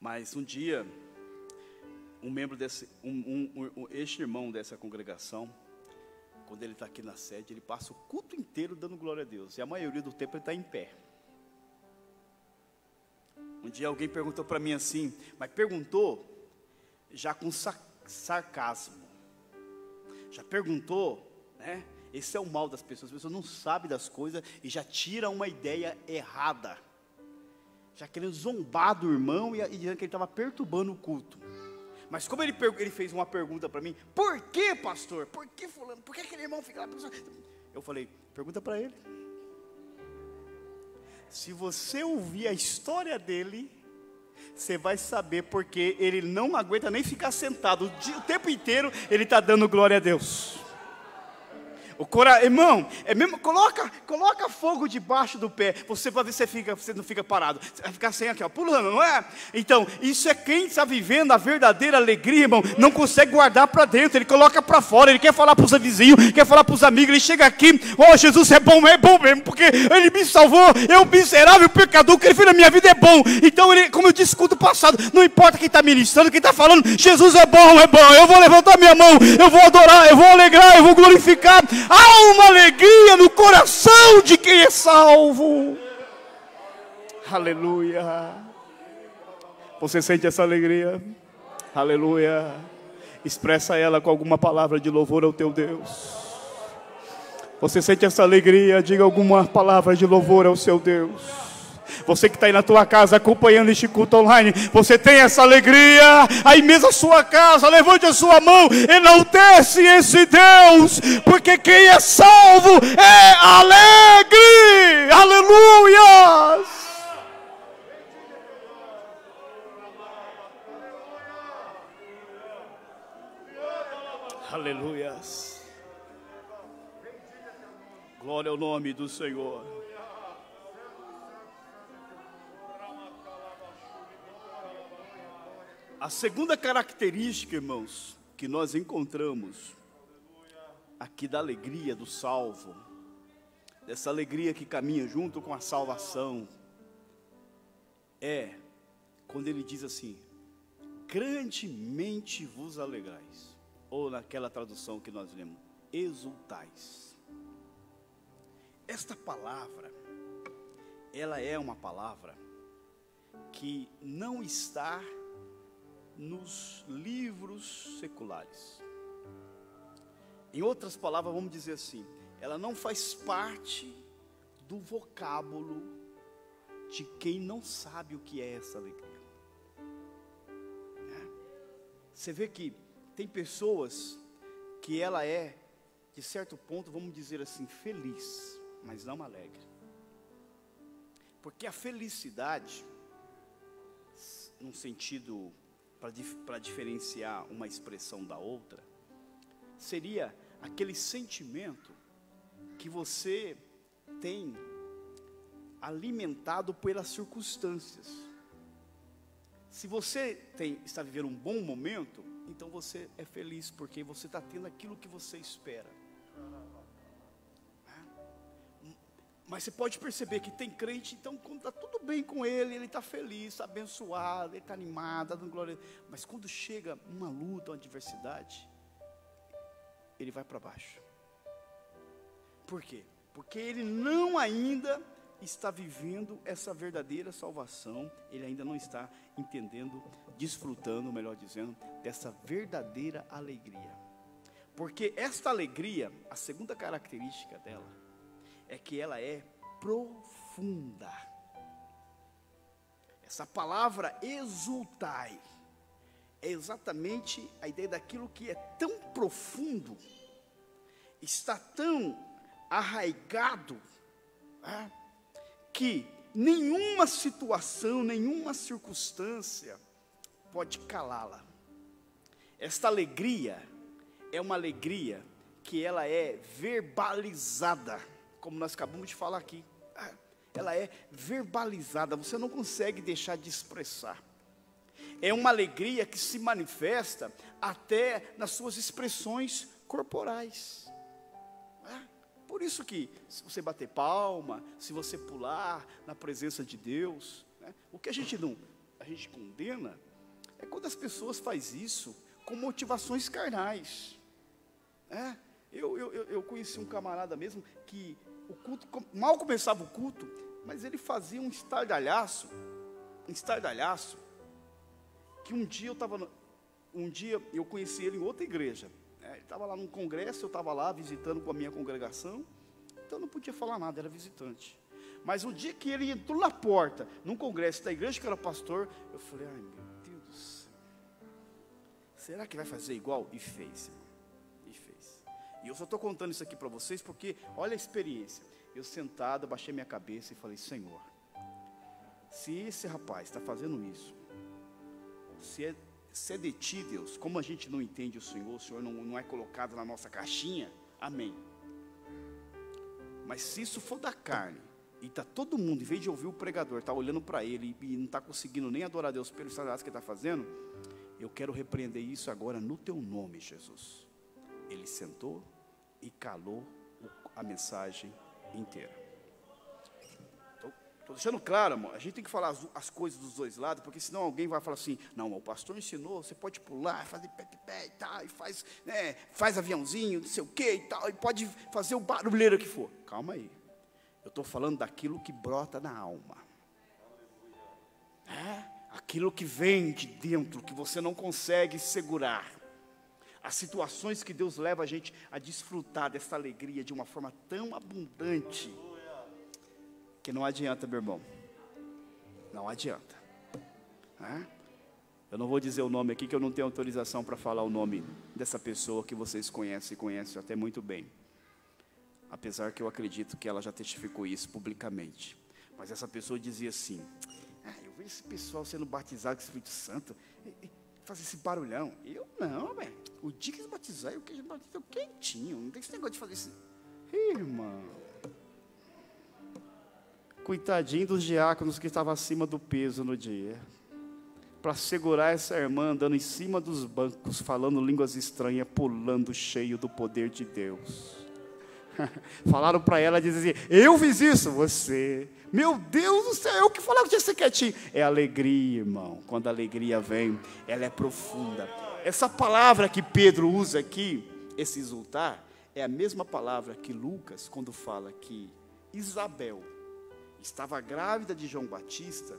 Mas um dia, um membro desse, este irmão dessa congregação, quando ele está aqui na sede, ele passa o culto inteiro dando glória a Deus, e a maioria do tempo ele está em pé. Um dia alguém perguntou para mim assim, mas perguntou já com sarcasmo, já perguntou, né? Esse é o mal das pessoas, as pessoas não sabem das coisas e já tiram uma ideia errada, já querendo zombar do irmão e dizendo que ele estava perturbando o culto. Mas como ele fez uma pergunta para mim: por que, pastor? Por que fulano? Por que aquele irmão fica lá? Eu falei: pergunta para ele. Se você ouvir a história dele, você vai saber porque ele não aguenta nem ficar sentado. O tempo inteiro ele está dando glória a Deus. Irmão, é mesmo, coloca fogo debaixo do pé, você vai ver se você não fica parado, você vai ficar assim aqui, ó, pulando, não é? Então, isso é quem está vivendo a verdadeira alegria, irmão, não consegue guardar para dentro, ele coloca para fora, ele quer falar para os vizinhos, quer falar para os amigos, ele chega aqui: oh, Jesus é bom mesmo, porque Ele me salvou, eu miserável pecador, o que Ele fez na minha vida é bom. Então, ele, como eu disse no culto passado, não importa quem está ministrando, quem está falando, Jesus é bom, eu vou levantar minha mão, eu vou adorar, eu vou alegrar, eu vou glorificar. Há uma alegria no coração de quem é salvo. Aleluia. Você sente essa alegria? Aleluia. Expressa ela com alguma palavra de louvor ao teu Deus. Você sente essa alegria? Diga alguma palavra de louvor ao seu Deus. Você que está aí na tua casa acompanhando este culto online, você tem essa alegria aí mesmo na sua casa, levante a sua mão, enaltece esse Deus, porque quem é salvo é alegre. Aleluia. Aleluias. Glória ao nome do Senhor. A segunda característica, irmãos, que nós encontramos aqui da alegria do salvo, dessa alegria que caminha junto com a salvação, é quando ele diz assim: grandemente vos alegrais, ou naquela tradução que nós lemos, exultais. Esta palavra, ela é uma palavra que não está nos livros seculares. Em outras palavras, vamos dizer assim, ela não faz parte do vocábulo de quem não sabe o que é essa alegria. Você vê que tem pessoas que ela é, de certo ponto, vamos dizer assim, feliz, mas não alegre. Porque a felicidade, num sentido para diferenciar uma expressão da outra, seria aquele sentimento que você tem alimentado pelas circunstâncias. Se você está vivendo um bom momento, então você é feliz, porque você está tendo aquilo que você espera. Mas você pode perceber que tem crente, então quando está tudo bem com ele está feliz, está abençoado, ele está animado, está dando glória. Mas quando chega uma luta, uma adversidade, ele vai para baixo. Por quê? Porque ele não ainda está vivendo essa verdadeira salvação, ele ainda não está entendendo, desfrutando, melhor dizendo, dessa verdadeira alegria. Porque esta alegria, a segunda característica dela, é que ela é profunda. Essa palavra exultai é exatamente a ideia daquilo que é tão profundo, está tão arraigado, que nenhuma situação, nenhuma circunstância pode calá-la. Esta alegria é uma alegria que ela é verbalizada, como nós acabamos de falar aqui. Ela é verbalizada, você não consegue deixar de expressar. É uma alegria que se manifesta até nas suas expressões corporais. Por isso que, se você bater palma, se você pular na presença de Deus, o que a gente condena é quando as pessoas fazem isso com motivações carnais. Eu conheci um camarada mesmo que o culto, mal começava o culto, mas ele fazia um estardalhaço, que um dia eu conheci ele em outra igreja. Ele estava lá num congresso, eu estava lá visitando com a minha congregação, então eu não podia falar nada, era visitante. Mas o dia que ele entrou na porta, num congresso da igreja que era pastor, eu falei: ai meu Deus do céu, será que vai fazer igual? E fez, irmão, e fez. E eu só estou contando isso aqui para vocês porque, olha a experiência. Eu sentado, baixei minha cabeça e falei: Senhor, se esse rapaz está fazendo isso, se é de ti, Deus, como a gente não entende o Senhor não é colocado na nossa caixinha, amém. Mas se isso for da carne, e está todo mundo, em vez de ouvir o pregador, está olhando para ele e não está conseguindo nem adorar a Deus pelo estado que ele está fazendo, eu quero repreender isso agora no teu nome, Jesus. Ele sentou e calou a mensagem inteira. Estou deixando claro, amor, a gente tem que falar as coisas dos dois lados, porque senão alguém vai falar assim: não, o pastor ensinou, você pode pular, fazer pé e tal, e faz aviãozinho, não sei o que e tal, e pode fazer o barulheiro que for. Calma aí, eu estou falando daquilo que brota na alma, aquilo que vem de dentro, que você não consegue segurar, as situações que Deus leva a gente a desfrutar dessa alegria de uma forma tão abundante, que não adianta, meu irmão, não adianta. Eu não vou dizer o nome aqui, que eu não tenho autorização para falar o nome dessa pessoa que vocês conhecem até muito bem, apesar que eu acredito que ela já testificou isso publicamente. Mas essa pessoa dizia assim: eu vejo esse pessoal sendo batizado com o Espírito Santo, fazer esse barulhão. Eu não, velho, o dia que eles batizar, eu quero batizar quentinho, não tem esse negócio de fazer isso. Irmão, coitadinho dos diáconos que estavam acima do peso no dia. para segurar essa irmã andando em cima dos bancos, falando línguas estranhas, pulando cheio do poder de Deus. Falaram para ela, diziam, eu fiz isso, você, meu Deus do céu, eu que falava que tinha que ser quietinho. É alegria, irmão, quando a alegria vem, ela é profunda. Essa palavra que Pedro usa aqui, esse exultar, é a mesma palavra que Lucas, quando fala que Isabel estava grávida de João Batista,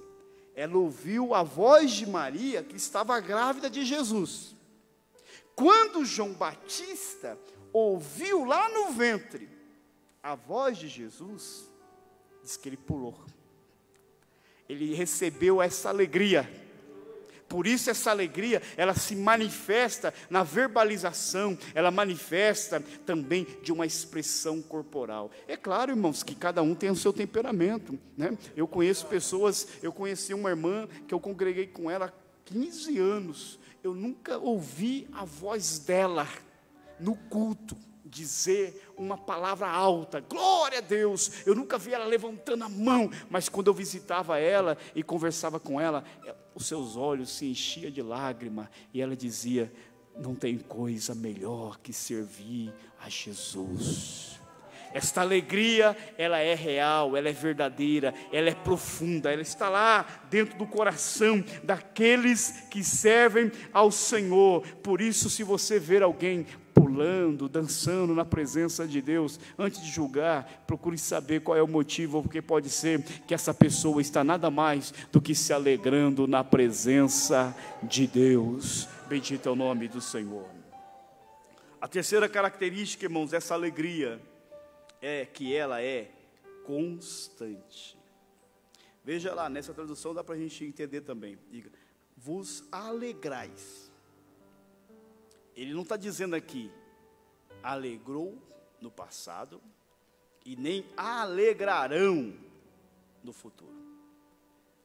ela ouviu a voz de Maria, que estava grávida de Jesus. Quando João Batista ouviu lá no ventre a voz de Jesus, diz que ele pulou. Ele recebeu essa alegria. Por isso essa alegria, ela se manifesta na verbalização, ela manifesta também de uma expressão corporal. É claro, irmãos, que cada um tem o seu temperamento, né? Eu conheci uma irmã que eu congreguei com ela há 15 anos. Eu nunca ouvi a voz dela no culto dizer uma palavra alta, glória a Deus. Eu nunca vi ela levantando a mão, mas quando eu visitava ela e conversava com ela, os seus olhos se enchiam de lágrima, e ela dizia, não tem coisa melhor que servir a Jesus. Esta alegria, ela é real, ela é verdadeira, ela é profunda, ela está lá dentro do coração daqueles que servem ao Senhor. Por isso, se você ver alguém pulando, dançando na presença de Deus, antes de julgar, procure saber qual é o motivo, porque pode ser que essa pessoa está nada mais do que se alegrando na presença de Deus. Bendito é o nome do Senhor. A terceira característica, irmãos, dessa alegria é que ela é constante. Veja lá, nessa tradução dá para a gente entender também. Diga, vos alegrais. Ele não está dizendo aqui, alegrou no passado, e nem alegrarão no futuro.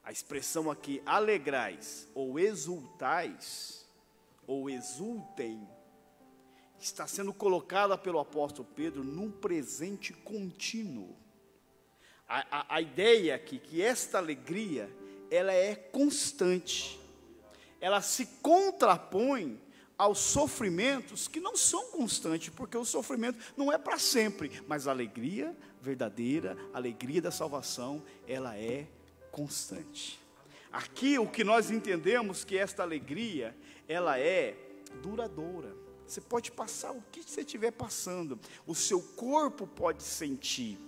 A expressão aqui, alegrais, ou exultais, ou exultem, está sendo colocada pelo apóstolo Pedro num presente contínuo. A ideia aqui, que esta alegria, ela é constante, ela se contrapõe aos sofrimentos que não são constantes, porque o sofrimento não é para sempre, mas a alegria verdadeira, a alegria da salvação, ela é constante. Aqui o que nós entendemos que esta alegria, ela é duradoura. Você pode passar o que você estiver passando, o seu corpo pode sentir,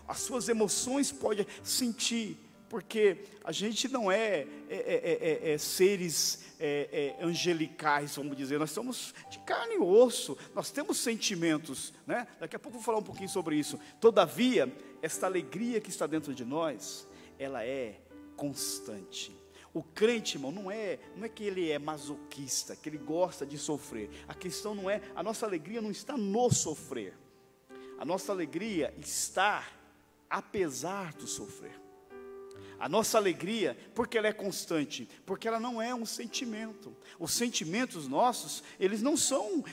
as suas emoções podem sentir, porque a gente não é seres angelicais, vamos dizer, nós somos de carne e osso, nós temos sentimentos, né? Daqui a pouco eu vou falar um pouquinho sobre isso. Todavia, esta alegria que está dentro de nós, ela é constante. O crente, irmão, não é que ele é masoquista, que ele gosta de sofrer. A questão não é, a nossa alegria não está no sofrer. A nossa alegria está apesar do sofrer. A nossa alegria, porque ela é constante, porque ela não é um sentimento. Os sentimentos nossos, eles não são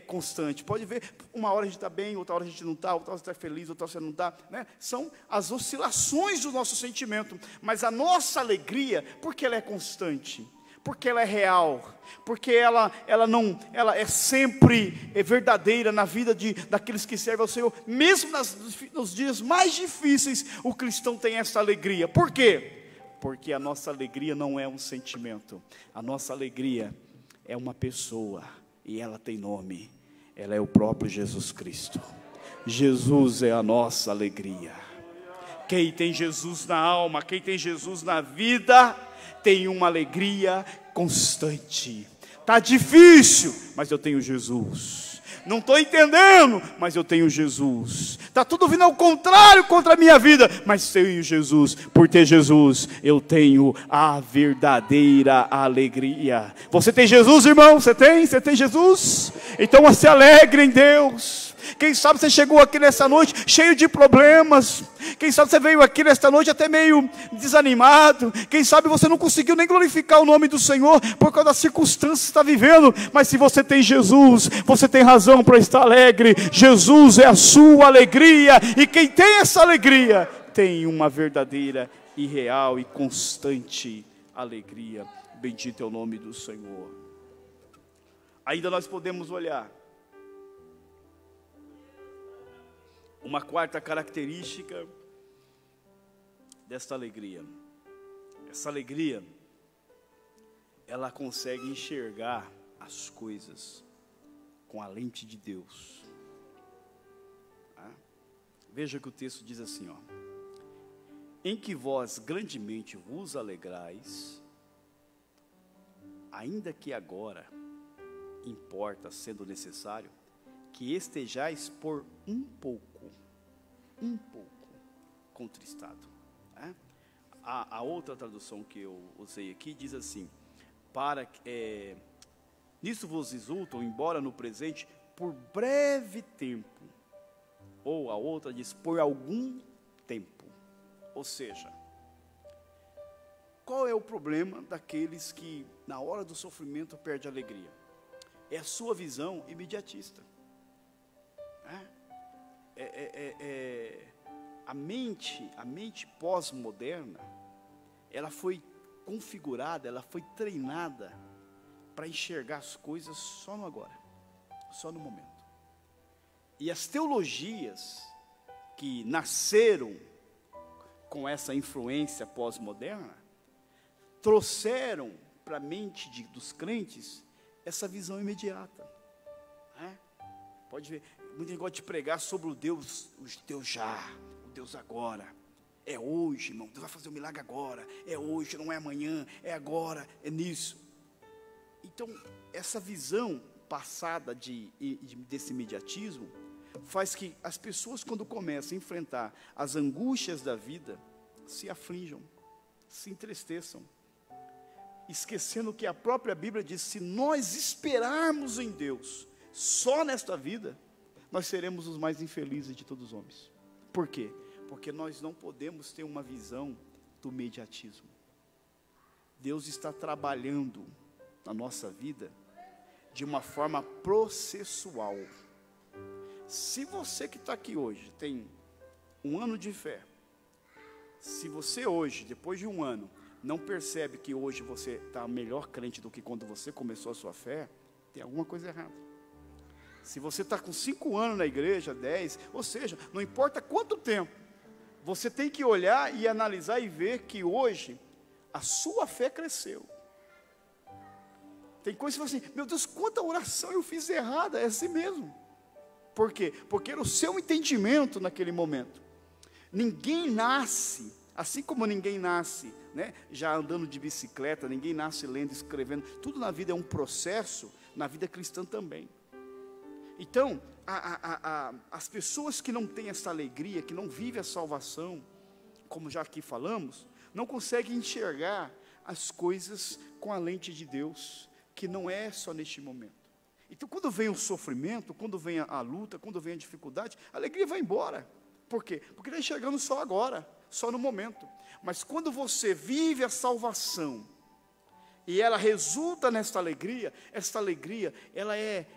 constantes. Pode ver, uma hora a gente está bem, outra hora a gente não está, outra hora você está feliz, outra hora você não está, né? São as oscilações do nosso sentimento. Mas a nossa alegria, porque ela é constante, porque ela é real, porque ela é sempre verdadeira na vida daqueles que servem ao Senhor. Mesmo nos dias mais difíceis, o cristão tem essa alegria. Por quê? Porque a nossa alegria não é um sentimento, a nossa alegria é uma pessoa, e ela tem nome, ela é o próprio Jesus Cristo. Jesus é a nossa alegria. Quem tem Jesus na alma, quem tem Jesus na vida, tem uma alegria constante. Está difícil, mas eu tenho Jesus. Não estou entendendo, mas eu tenho Jesus. Está tudo vindo ao contrário contra a minha vida, mas tenho Jesus. Por ter Jesus, eu tenho a verdadeira alegria. Você tem Jesus, irmão? Você tem Jesus? Então você alegre em Deus. Quem sabe você chegou aqui nessa noite cheio de problemas. Quem sabe você veio aqui nesta noite até meio desanimado. Quem sabe você não conseguiu nem glorificar o nome do Senhor por causa das circunstâncias que está vivendo. Mas se você tem Jesus, você tem razão para estar alegre. Jesus é a sua alegria. E quem tem essa alegria tem uma verdadeira e real e constante alegria. Bendito é o nome do Senhor. Ainda nós podemos olhar uma quarta característica desta alegria. Essa alegria, ela consegue enxergar as coisas com a lente de Deus. Veja que o texto diz assim, ó: em que vós grandemente vos alegrais, ainda que agora importa, sendo necessário, que estejais por um pouco contristado. A outra tradução que eu usei aqui diz assim: nisso vos exultam, embora no presente, por breve tempo. Ou a outra diz, por algum tempo. Ou seja, qual é o problema daqueles que, na hora do sofrimento, perdem a alegria? É a sua visão imediatista. A mente pós-moderna, ela foi configurada, ela foi treinada para enxergar as coisas só no agora, só no momento. E as teologias que nasceram com essa influência pós-moderna trouxeram para a mente dos crentes essa visão imediata. Pode ver, muita gente gosta de pregar sobre o Deus já, o Deus agora. É hoje, irmão, Deus vai fazer um milagre agora. É hoje, não é amanhã, é agora, é nisso. Então, essa visão passada desse imediatismo faz que as pessoas, quando começam a enfrentar as angústias da vida, se aflijam, se entristeçam, esquecendo que a própria Bíblia diz: se nós esperarmos em Deus só nesta vida, nós seremos os mais infelizes de todos os homens. Por quê? Porque nós não podemos ter uma visão do imediatismo. Deus está trabalhando na nossa vida de uma forma processual. Se você que está aqui hoje tem um ano de fé, se você hoje, depois de um ano, não percebe que hoje você está melhor crente do que quando você começou a sua fé, tem alguma coisa errada. Se você está com 5 anos na igreja, 10, ou seja, não importa quanto tempo, você tem que olhar e analisar e ver que hoje a sua fé cresceu. Tem coisa que você fala assim: meu Deus, quanta oração eu fiz errada. É assim mesmo. Por quê? Porque era o seu entendimento naquele momento. Ninguém nasce, assim como ninguém nasce, já andando de bicicleta, ninguém nasce lendo, escrevendo. Tudo na vida é um processo, na vida cristã também. Então, as pessoas que não têm essa alegria, que não vivem a salvação, como já aqui falamos, não conseguem enxergar as coisas com a lente de Deus, que não é só neste momento. Então, quando vem o sofrimento, quando vem a luta, quando vem a dificuldade, a alegria vai embora. Por quê? Porque está enxergando só agora, só no momento. Mas quando você vive a salvação, e ela resulta nesta alegria, esta alegria,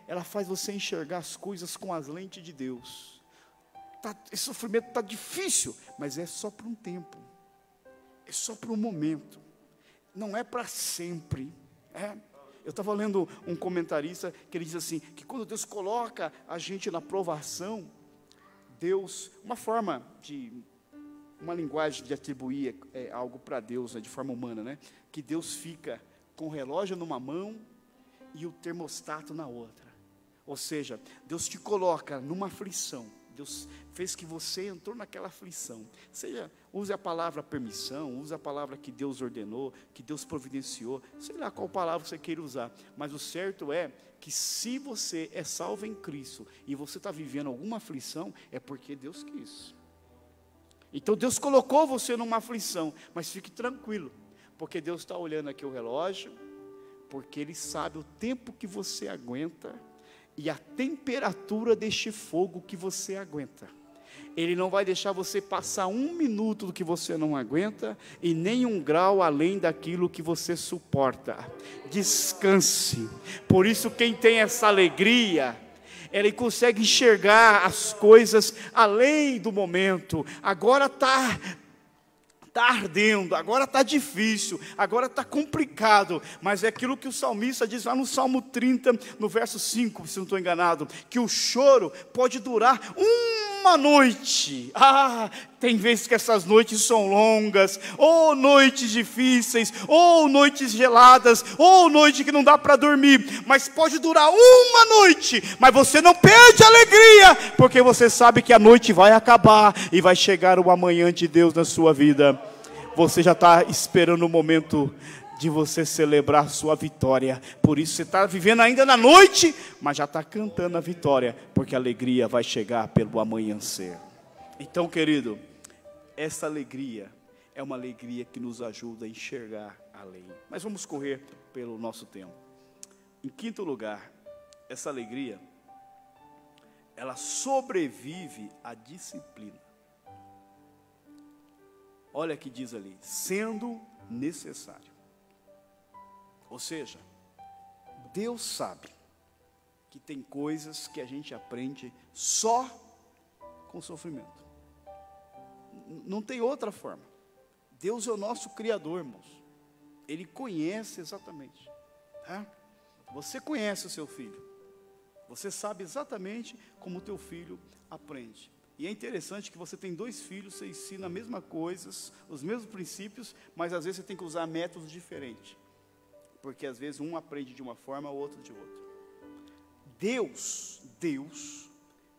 ela faz você enxergar as coisas com as lentes de Deus. Esse sofrimento está difícil, mas é só por um tempo, é só por um momento, não é para sempre. Eu estava lendo um comentarista que ele diz assim, que quando Deus coloca a gente na provação, Deus, uma linguagem de atribuir algo para Deus, de forma humana, que Deus fica com o relógio numa mão e o termostato na outra. Ou seja, Deus te coloca numa aflição. Deus fez que você entrou naquela aflição. Use a palavra permissão, use a palavra que Deus ordenou, que Deus providenciou, sei lá qual palavra você queira usar. Mas o certo é que se você é salvo em Cristo e você está vivendo alguma aflição, é porque Deus quis. Então Deus colocou você numa aflição, mas fique tranquilo, porque Deus está olhando aqui o relógio, porque Ele sabe o tempo que você aguenta e a temperatura deste fogo que você aguenta. Ele não vai deixar você passar 1 minuto do que você não aguenta e nem 1 grau além daquilo que você suporta. Descanse. Por isso, quem tem essa alegria, ele consegue enxergar as coisas além do momento. Agora está está ardendo, agora está difícil, agora está complicado, mas é aquilo que o salmista diz lá no Salmo 30, no verso 5, se não estou enganado, que o choro pode durar uma noite. Tem vezes que essas noites são longas, ou noites difíceis, ou noites geladas, ou noite que não dá para dormir, mas pode durar uma noite, mas você não perde a alegria, porque você sabe que a noite vai acabar, e vai chegar o amanhã de Deus na sua vida. Você já está esperando o momento de você celebrar sua vitória, por isso você está vivendo ainda na noite, mas já está cantando a vitória, porque a alegria vai chegar pelo amanhecer. Então, querido, essa alegria é uma alegria que nos ajuda a enxergar além. Mas vamos correr pelo nosso tempo. Em quinto lugar, essa alegria, ela sobrevive à disciplina. Olha que diz ali, sendo necessário. Ou seja, Deus sabe que tem coisas que a gente aprende só com sofrimento. Não tem outra forma. Deus é o nosso Criador, irmãos. Ele conhece exatamente. Tá? Você conhece o seu filho. Você sabe exatamente como o teu filho aprende. E é interessante que você tem dois filhos, você ensina a mesma coisa, os mesmos princípios, mas às vezes você tem que usar métodos diferentes. Porque às vezes um aprende de uma forma, o outro de outra. Deus,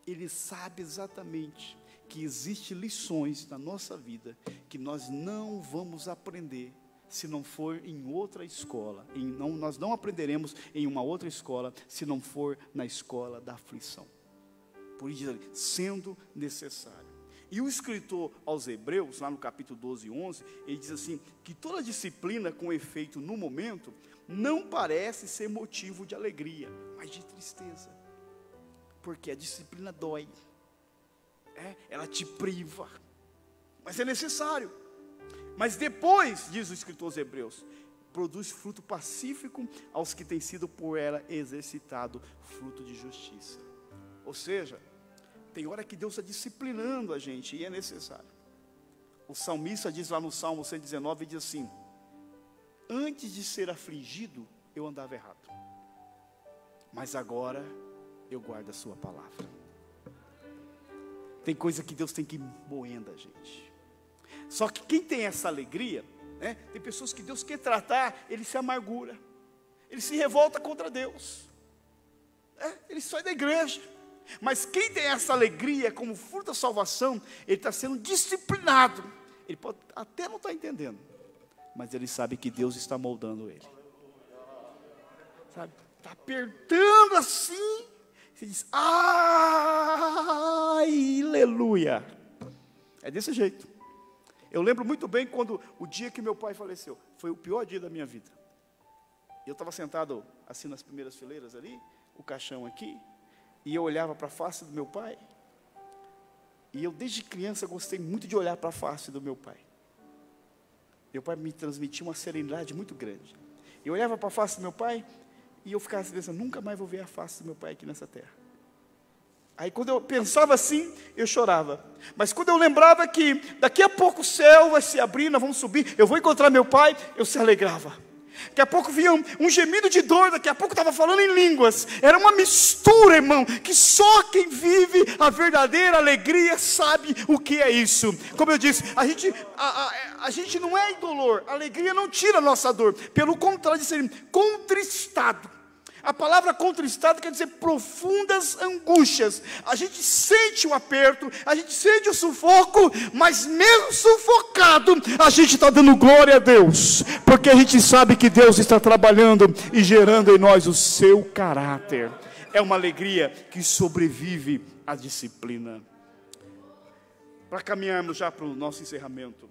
Ele sabe exatamente que existem lições na nossa vida que nós não vamos aprender se não for em outra escola. Nós não aprenderemos em uma outra escola se não for na escola da aflição. Por isso diz ali, sendo necessário. E o escritor aos Hebreus, lá no capítulo 12 e 11, ele diz assim, que toda disciplina com efeito no momento, não parece ser motivo de alegria, mas de tristeza. Porque a disciplina dói. Ela te priva. Mas é necessário. Mas depois, diz o escritor aos Hebreus, produz fruto pacífico aos que têm sido por ela exercitado fruto de justiça. Ou seja, tem hora que Deus está disciplinando a gente e é necessário. O salmista diz lá no Salmo 119, diz assim, antes de ser afligido, eu andava errado, mas agora eu guardo a sua palavra. Tem coisa que Deus tem que ir moendo a gente. Só que quem tem essa alegria, tem pessoas que Deus quer tratar, ele se amargura, ele se revolta contra Deus, ele sai da igreja. Mas quem tem essa alegria como fruto da salvação, ele está sendo disciplinado. Ele pode até não estar entendendo, mas ele sabe que Deus está moldando ele. Sabe? Está apertando assim. Você diz, aleluia. É desse jeito. Eu lembro muito bem quando o dia que meu pai faleceu, foi o pior dia da minha vida. Eu estava sentado assim nas primeiras fileiras ali, o caixão aqui, e eu olhava para a face do meu pai, e eu desde criança gostei muito de olhar para a face do meu pai. Meu pai me transmitia uma serenidade muito grande. Eu olhava para a face do meu pai, e eu ficava pensando, nunca mais vou ver a face do meu pai aqui nessa terra. Aí quando eu pensava assim, eu chorava. Mas quando eu lembrava que daqui a pouco o céu vai se abrir, nós vamos subir, eu vou encontrar meu pai, eu se alegrava. Daqui a pouco vinha um gemido de dor, daqui a pouco estava falando em línguas. Era uma mistura, irmão, que só quem vive a verdadeira alegria sabe o que é isso. Como eu disse, a gente não é indolor, a alegria não tira a nossa dor. Pelo contrário de ser contristado. A palavra contristado quer dizer profundas angústias. A gente sente o aperto, a gente sente o sufoco, mas mesmo sufocado, a gente está dando glória a Deus, porque a gente sabe que Deus está trabalhando e gerando em nós o seu caráter. É uma alegria que sobrevive à disciplina. Para caminharmos já para o nosso encerramento.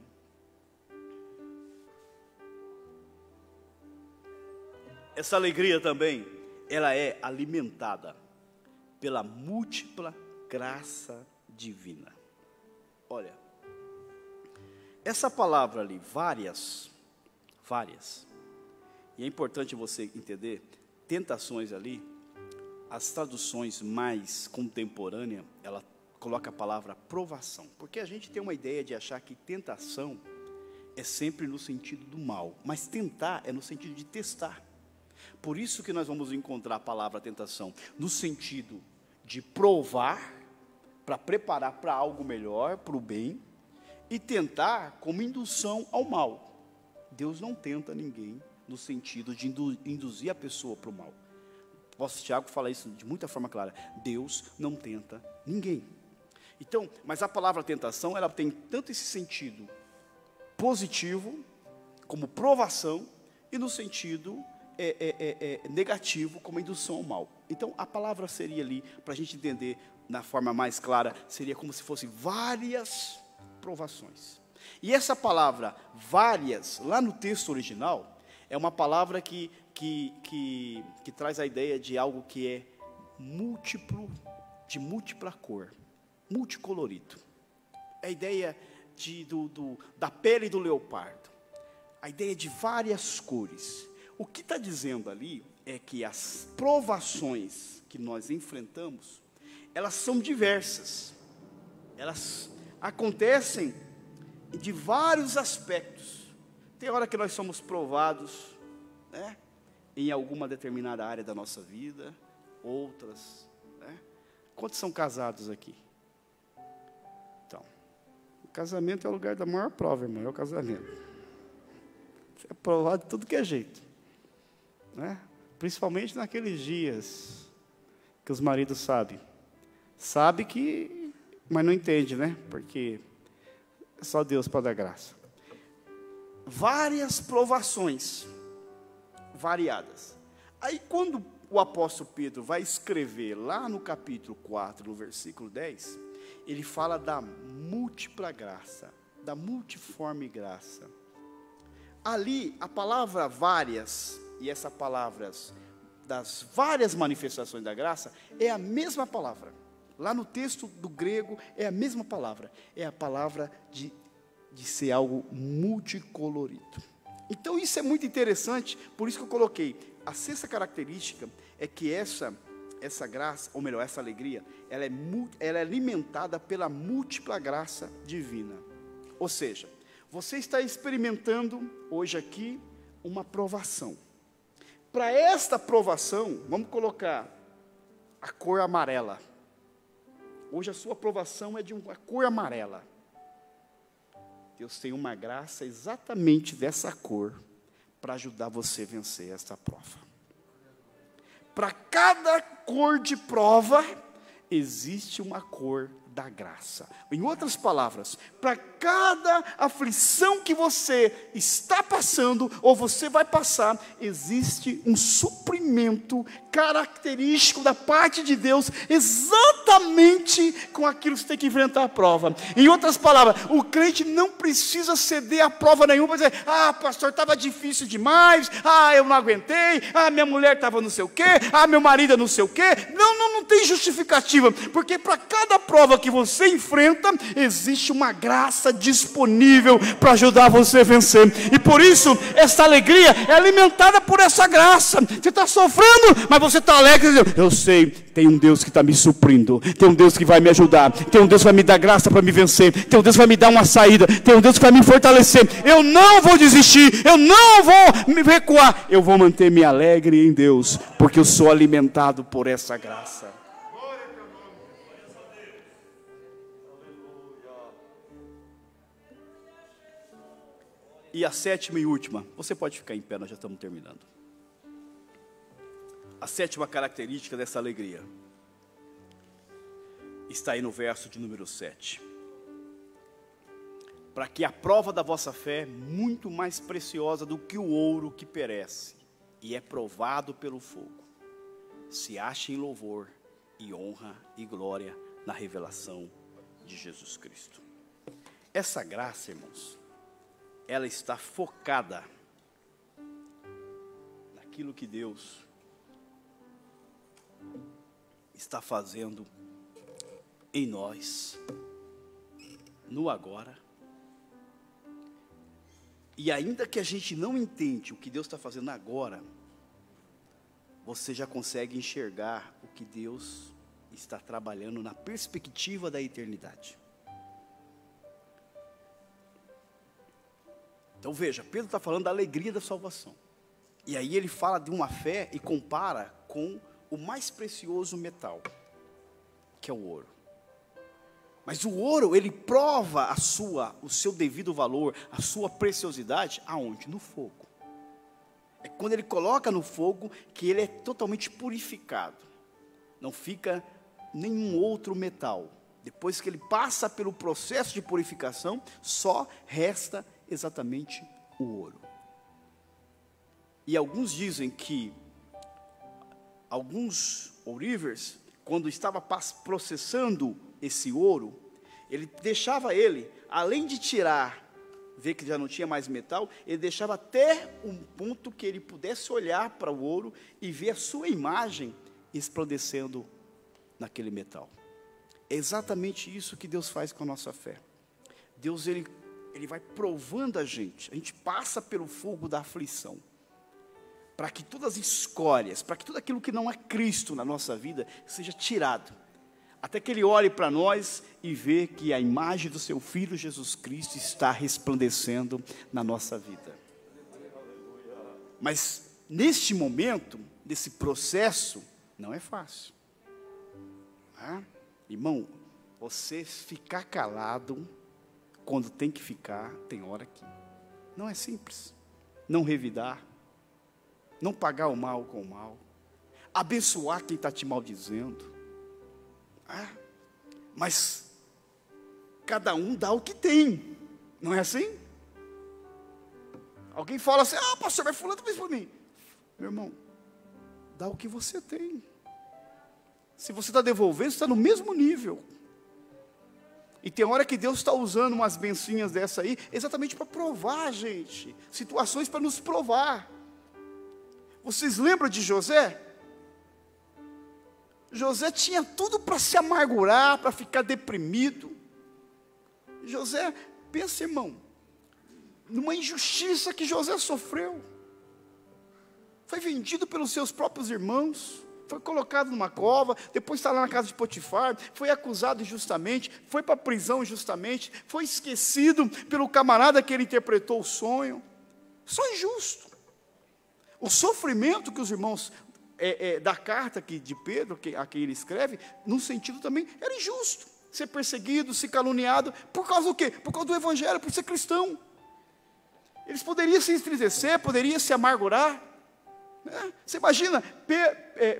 Essa alegria também, ela é alimentada pela múltipla graça divina. Olha, essa palavra ali, várias, e é importante você entender, tentações ali, as traduções mais contemporâneas, ela coloca a palavra provação, porque a gente tem uma ideia de achar que tentação é sempre no sentido do mal, mas tentar é no sentido de testar. Por isso que nós vamos encontrar a palavra tentação no sentido de provar, para preparar para algo melhor, para o bem, e tentar como indução ao mal. Deus não tenta ninguém no sentido de induzir a pessoa para o mal. O apóstolo Tiago fala isso de muita forma clara. Deus não tenta ninguém. Então, mas a palavra tentação, ela tem tanto esse sentido positivo, como provação, e no sentido negativo, como indução ao mal. Então, a palavra seria ali, para a gente entender na forma mais clara, seria como se fossem várias provações. E essa palavra, várias, lá no texto original, é uma palavra que traz a ideia de algo que é múltiplo, de múltipla cor, multicolorido. É a ideia da pele do leopardo, a ideia de várias cores. O que está dizendo ali é que as provações que nós enfrentamos, elas são diversas, elas acontecem de vários aspectos. Tem hora que nós somos provados, né, em alguma determinada área da nossa vida, outras, né? Quantos são casados aqui? Então, o casamento é o lugar da maior prova, irmão, é o casamento. Você é provado de tudo que é jeito, né? Principalmente naqueles dias que os maridos sabe que, mas não entende, né? Porque é só Deus para dar graça. Várias provações, variadas. Aí quando o apóstolo Pedro vai escrever lá no capítulo 4, no versículo 10, ele fala da múltipla graça, da multiforme graça. Ali, a palavra várias, e essa palavra das várias manifestações da graça, é a mesma palavra. Lá no texto do grego, é a mesma palavra. É a palavra de ser algo multicolorido. Então isso é muito interessante, por isso que eu coloquei. A sexta característica é que essa graça, ou melhor, essa alegria, ela é alimentada pela múltipla graça divina. Ou seja, você está experimentando hoje aqui uma provação. Para esta provação, vamos colocar a cor amarela. Hoje a sua provação é de uma cor amarela. Deus tem uma graça exatamente dessa cor para ajudar você a vencer esta prova. Para cada cor de prova, existe uma cor da graça. Em outras palavras, para cada aflição que você está passando, ou você vai passar, existe um suprimento característico da parte de Deus, exatamente com aquilo que você tem que enfrentar a prova. Em outras palavras, o crente não precisa ceder a prova nenhuma, para dizer, pastor, estava difícil demais, eu não aguentei, minha mulher estava não sei o quê, meu marido não sei o quê. Não tem justificativa, porque para cada prova que você enfrenta, existe uma graça disponível para ajudar você a vencer. E por isso, essa alegria é alimentada por essa graça. Você está sofrendo, mas você está alegre. Eu sei, tem um Deus que está me suprindo, tem um Deus que vai me ajudar, tem um Deus que vai me dar graça para me vencer, tem um Deus que vai me dar uma saída, tem um Deus que vai me fortalecer. Eu não vou desistir, eu não vou me recuar, eu vou manter-me alegre em Deus, porque eu sou alimentado por essa graça. E a sétima e última, você pode ficar em pé, nós já estamos terminando. A sétima característica dessa alegria está aí no verso de número 7. Para que a prova da vossa fé, muito mais preciosa do que o ouro que perece, e é provado pelo fogo, se ache em louvor e honra e glória na revelação de Jesus Cristo. Essa graça, irmãos, ela está focada naquilo que Deus está fazendo em nós, no agora. E ainda que a gente não entende o que Deus está fazendo agora, você já consegue enxergar o que Deus está trabalhando na perspectiva da eternidade. Então veja, Pedro está falando da alegria da salvação. E aí ele fala de uma fé e compara com o mais precioso metal, que é o ouro. Mas o ouro, ele prova o seu devido valor, a sua preciosidade, aonde? No fogo. É quando ele coloca no fogo que ele é totalmente purificado. Não fica nenhum outro metal. Depois que ele passa pelo processo de purificação, só resta exatamente o ouro. E alguns dizem que alguns ourivers, quando estava processando esse ouro, ele deixava ele, além de tirar, ver que já não tinha mais metal, ele deixava até um ponto que ele pudesse olhar para o ouro e ver a sua imagem resplandecendo naquele metal. É exatamente isso que Deus faz com a nossa fé. Deus, ele vai provando a gente passa pelo fogo da aflição, para que todas as escórias, para que tudo aquilo que não é Cristo na nossa vida, seja tirado, até que Ele olhe para nós e vê que a imagem do Seu Filho Jesus Cristo está resplandecendo na nossa vida. Mas, neste momento, desse processo, não é fácil. Irmão, você ficar calado, quando tem que ficar, tem hora que não é simples. Não revidar, não pagar o mal com o mal, abençoar quem está te maldizendo. Mas cada um dá o que tem, não é assim? Alguém fala assim, pastor, vai fulano fez por mim. Meu irmão, dá o que você tem. Se você está devolvendo, você está no mesmo nível. E tem hora que Deus está usando umas bencinhas dessa aí, exatamente para provar a gente, situações para nos provar. Vocês lembram de José? José tinha tudo para se amargurar, para ficar deprimido. José, pensa, irmão, numa injustiça que José sofreu. Foi vendido pelos seus próprios irmãos, foi colocado numa cova, depois está lá na casa de Potifar, foi acusado injustamente, foi para a prisão injustamente, foi esquecido pelo camarada que ele interpretou o sonho. Só injusto. O sofrimento que os irmãos da carta de Pedro, a quem ele escreve, num sentido também, era injusto. Ser perseguido, ser caluniado, por causa do quê? Por causa do evangelho, por ser cristão. Eles poderiam se entristecer, poderiam se amargurar. Você imagina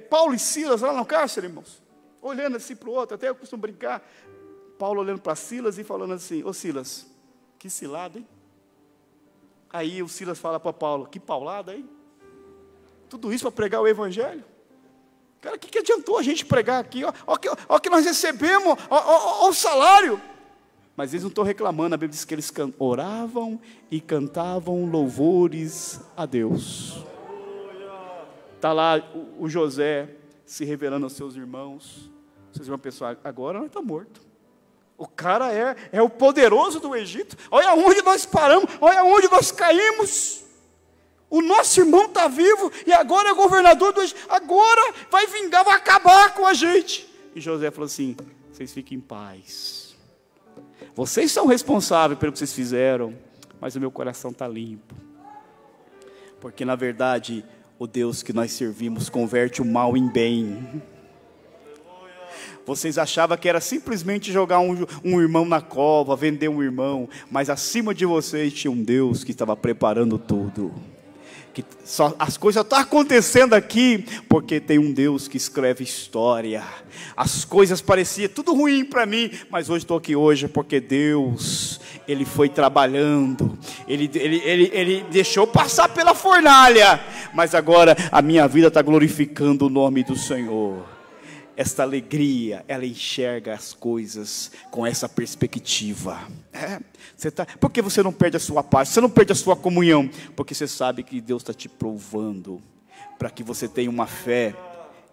Paulo e Silas lá no cárcere, irmãos, olhando assim para o outro, até eu costumo brincar, Paulo olhando para Silas e falando assim, ô Silas, que cilada, hein? Aí o Silas fala para Paulo, que paulada, hein? Tudo isso para pregar o evangelho? Cara, o que adiantou a gente pregar aqui? Ó o que nós recebemos, ó o salário. Mas eles não estão reclamando, a Bíblia diz que eles oravam e cantavam louvores a Deus. Está lá o José se revelando aos seus irmãos. Vocês vão pensar, agora nós estamos mortos. O cara é o poderoso do Egito. Olha onde nós paramos, olha onde nós caímos. O nosso irmão está vivo e agora é governador do Egito. Agora vai vingar, vai acabar com a gente. E José falou assim, vocês fiquem em paz. Vocês são responsáveis pelo que vocês fizeram, mas o meu coração está limpo. Porque na verdade, o Deus que nós servimos converte o mal em bem. Vocês achavam que era simplesmente jogar um irmão na cova, vender um irmão, mas acima de vocês tinha um Deus que estava preparando tudo. As coisas estão acontecendo aqui porque tem um Deus que escreve história. As coisas pareciam tudo ruim para mim, mas hoje estou aqui hoje porque Deus, Ele foi trabalhando, Ele deixou passar pela fornalha, mas agora a minha vida está glorificando o nome do Senhor. Esta alegria, ela enxerga as coisas com essa perspectiva. Por que você não perde a sua paz? Você não perde a sua comunhão? Porque você sabe que Deus está te provando, para que você tenha uma fé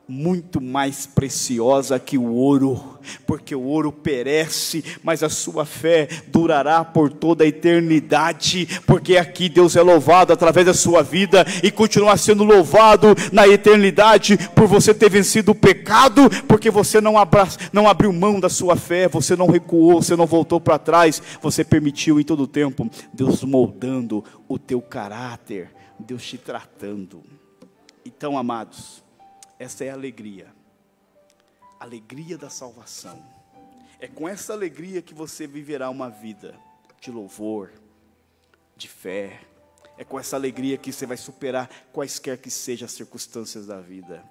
muito mais preciosa que o ouro, porque o ouro perece, mas a sua fé durará por toda a eternidade, porque aqui Deus é louvado através da sua vida e continuar sendo louvado na eternidade por você ter vencido o pecado, porque você não abriu mão da sua fé, você não recuou, você não voltou para trás, você permitiu em todo o tempo Deus moldando o teu caráter, Deus te tratando. Então, amados, essa é a alegria da salvação. É com essa alegria que você viverá uma vida de louvor, de fé. É com essa alegria que você vai superar quaisquer que sejam as circunstâncias da vida.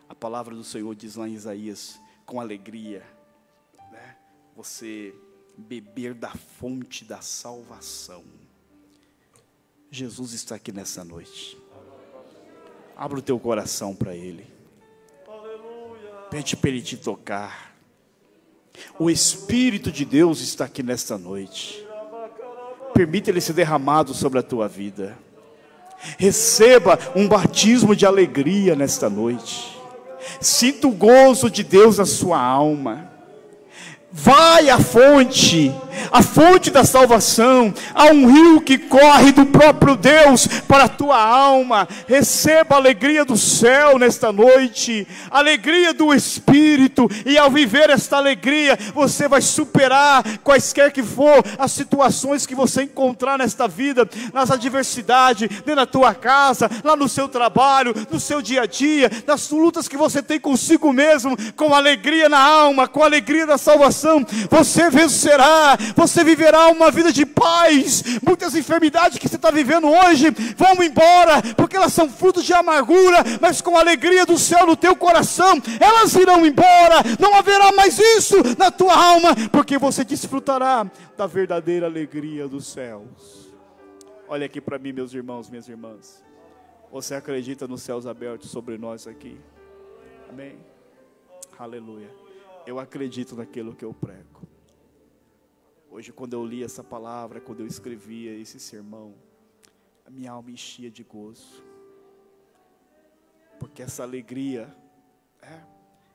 A palavra do Senhor diz lá em Isaías, com alegria, né? Você beber da fonte da salvação. Jesus está aqui nessa noite. Abra o teu coração para Ele. Pede para Ele te tocar. O Espírito de Deus está aqui nesta noite. Permita Ele ser derramado sobre a tua vida. Receba um batismo de alegria nesta noite. Sinta o gozo de Deus na sua alma. Vai à fonte da salvação. Há um rio que corre do próprio Deus para a tua alma. Receba a alegria do céu nesta noite, a alegria do Espírito, e ao viver esta alegria, você vai superar quaisquer que for as situações que você encontrar nesta vida, nas adversidades, dentro da tua casa, lá no seu trabalho, no seu dia a dia, nas lutas que você tem consigo mesmo, com alegria na alma, com a alegria da salvação. Você vencerá, você viverá uma vida de paz. Muitas enfermidades que você está vivendo hoje vão embora, porque elas são frutos de amargura, mas com a alegria do céu no teu coração, elas irão embora. Não haverá mais isso na tua alma, porque você desfrutará da verdadeira alegria dos céus. Olha aqui para mim, meus irmãos, minhas irmãs. Você acredita nos céus abertos sobre nós aqui? Amém? Aleluia. Eu acredito naquilo que eu prego. Hoje, quando eu li essa palavra, quando eu escrevia esse sermão, a minha alma enchia de gozo. Porque essa alegria,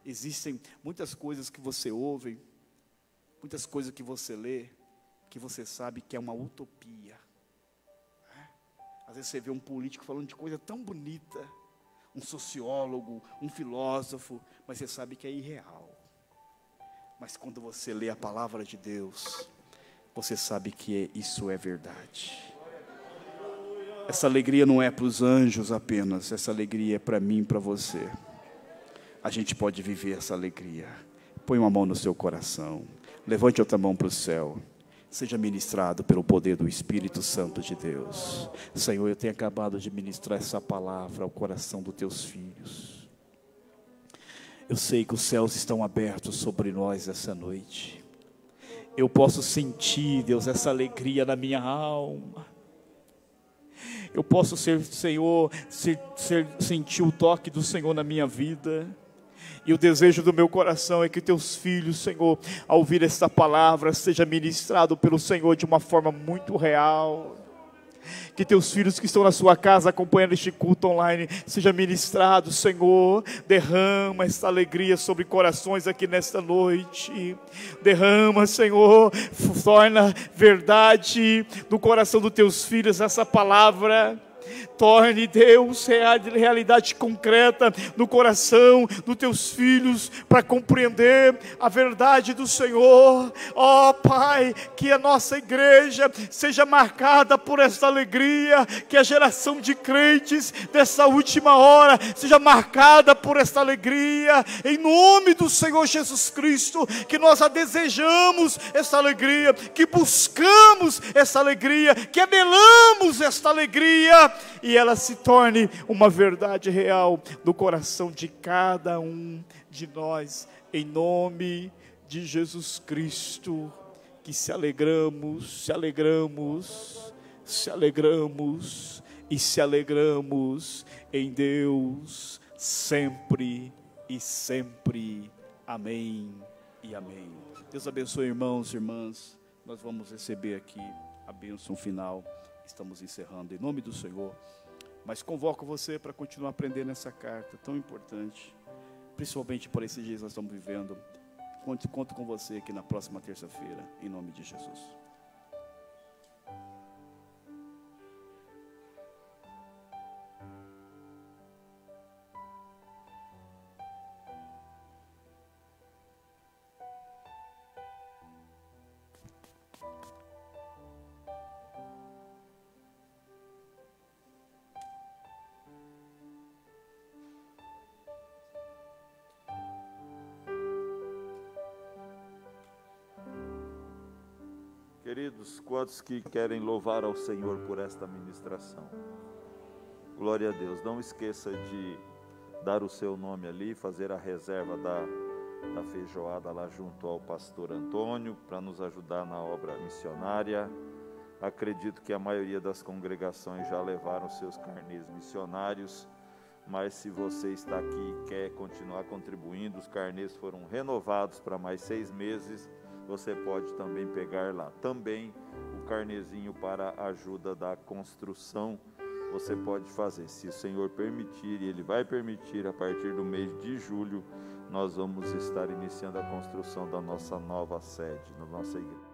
existem muitas coisas que você ouve, muitas coisas que você lê, que você sabe que é uma utopia. Às vezes você vê um político falando de coisa tão bonita, um sociólogo, um filósofo, mas você sabe que é irreal. Mas quando você lê a palavra de Deus, você sabe que isso é verdade. Essa alegria não é para os anjos apenas, essa alegria é para mim e para você. A gente pode viver essa alegria. Põe uma mão no seu coração, levante outra mão para o céu. Seja ministrado pelo poder do Espírito Santo de Deus. Senhor, eu tenho acabado de ministrar essa palavra ao coração dos teus filhos. Eu sei que os céus estão abertos sobre nós essa noite. Eu posso sentir, Deus, essa alegria na minha alma. Eu posso Senhor, sentir o toque do Senhor na minha vida. E o desejo do meu coração é que teus filhos, Senhor, ao ouvir esta palavra, seja ministrado pelo Senhor de uma forma muito real. Que teus filhos que estão na sua casa acompanhando este culto online seja ministrado, Senhor. Derrama esta alegria sobre corações aqui nesta noite. Derrama, Senhor, torna verdade no coração dos teus filhos essa palavra. Torne, Deus, realidade concreta no coração dos teus filhos, para compreender a verdade do Senhor. Ó Pai, que a nossa igreja seja marcada por esta alegria, que a geração de crentes dessa última hora seja marcada por esta alegria, em nome do Senhor Jesus Cristo, que nós a desejamos esta alegria, que buscamos esta alegria, que anelamos esta alegria, e ela se torne uma verdade real no coração de cada um de nós, em nome de Jesus Cristo, que se alegramos em Deus, sempre e sempre. Amém e amém. Deus abençoe, irmãos e irmãs. Nós vamos receber aqui a bênção final. Estamos encerrando em nome do Senhor. Mas convoco você para continuar aprendendo essa carta tão importante. principalmente por esses dias que nós estamos vivendo. Conto com você aqui na próxima terça-feira, em nome de Jesus. Queridos, quantos que querem louvar ao Senhor por esta ministração? Glória a Deus. Não esqueça de dar o seu nome ali, fazer a reserva da feijoada lá junto ao pastor Antônio, para nos ajudar na obra missionária. Acredito que a maioria das congregações já levaram seus carnês missionários, mas se você está aqui e quer continuar contribuindo, os carnês foram renovados para mais 6 meses, você pode também pegar lá. Também o carnezinho para a ajuda da construção, você pode fazer. Se o Senhor permitir, e Ele vai permitir, a partir do mês de julho, nós vamos estar iniciando a construção da nossa nova sede, na nossa igreja.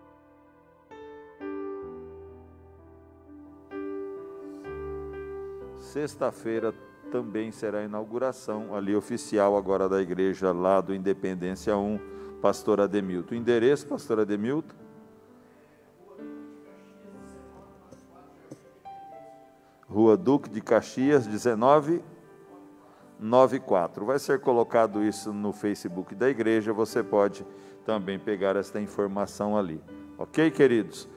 Sexta-feira também será a inauguração ali oficial agora da igreja lá do Independência 1, pastor Ademilton. O endereço, pastor Ademilton? Rua Duque de Caxias, 1994. Vai ser colocado isso no Facebook da igreja, você pode também pegar esta informação ali. Ok, queridos?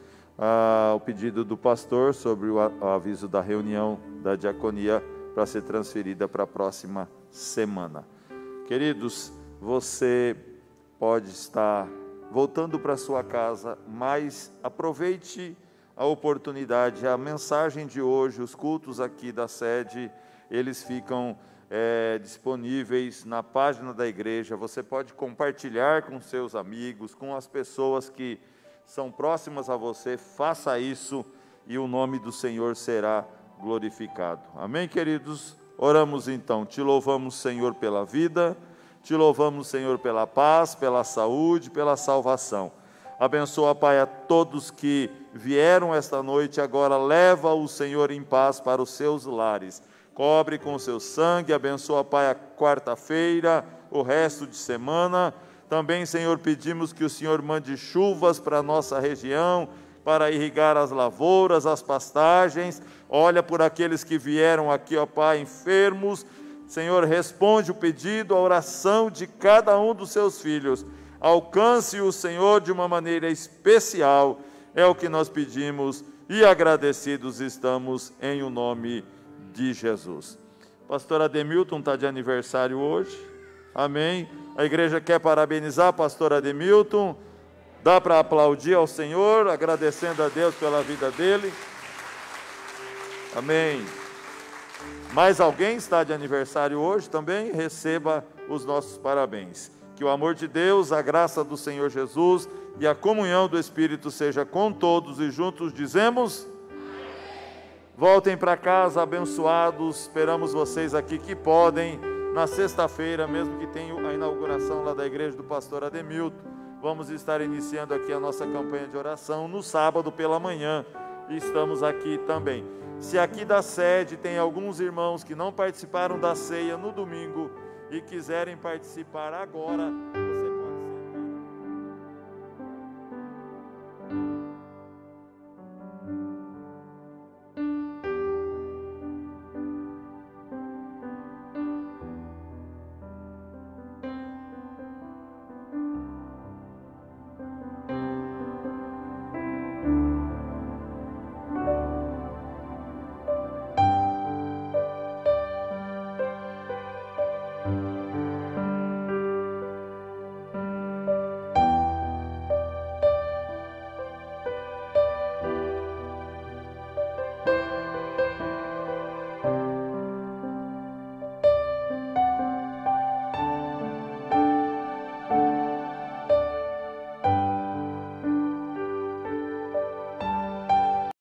O pedido do pastor sobre o aviso da reunião da diaconia para ser transferida para a próxima semana. Queridos, você pode estar voltando para sua casa, mas aproveite a oportunidade. A mensagem de hoje, os cultos aqui da sede, eles ficam disponíveis na página da igreja. Você pode compartilhar com seus amigos, com as pessoas que são próximas a você. Faça isso e o nome do Senhor será glorificado. Amém, queridos? Oramos então. Te louvamos, Senhor, pela vida. Te louvamos, Senhor, pela paz, pela saúde, pela salvação. Abençoa, Pai, a todos que vieram esta noite. Agora leva o Senhor em paz para os seus lares. Cobre com o seu sangue. Abençoa, Pai, a quarta-feira, o resto de semana. Também, Senhor, pedimos que o Senhor mande chuvas para a nossa região, para irrigar as lavouras, as pastagens. Olha por aqueles que vieram aqui, ó Pai, enfermos. Senhor, responde o pedido, a oração de cada um dos seus filhos. Alcance-o, Senhor, de uma maneira especial. É o que nós pedimos e agradecidos estamos em o nome de Jesus. Pastor Ademilton está de aniversário hoje. Amém. A igreja quer parabenizar pastor Ademilton. Dá para aplaudir ao Senhor, agradecendo a Deus pela vida dele. Amém. Mais alguém está de aniversário hoje também? Receba os nossos parabéns. Que o amor de Deus, a graça do Senhor Jesus e a comunhão do Espírito seja com todos e juntos dizemos: voltem para casa abençoados. Esperamos vocês aqui que podem, na sexta-feira, mesmo que tenha a inauguração lá da igreja do pastor Ademilton. Vamos estar iniciando aqui a nossa campanha de oração no sábado pela manhã. E estamos aqui também. Se aqui da sede tem alguns irmãos que não participaram da ceia no domingo e quiserem participar agora,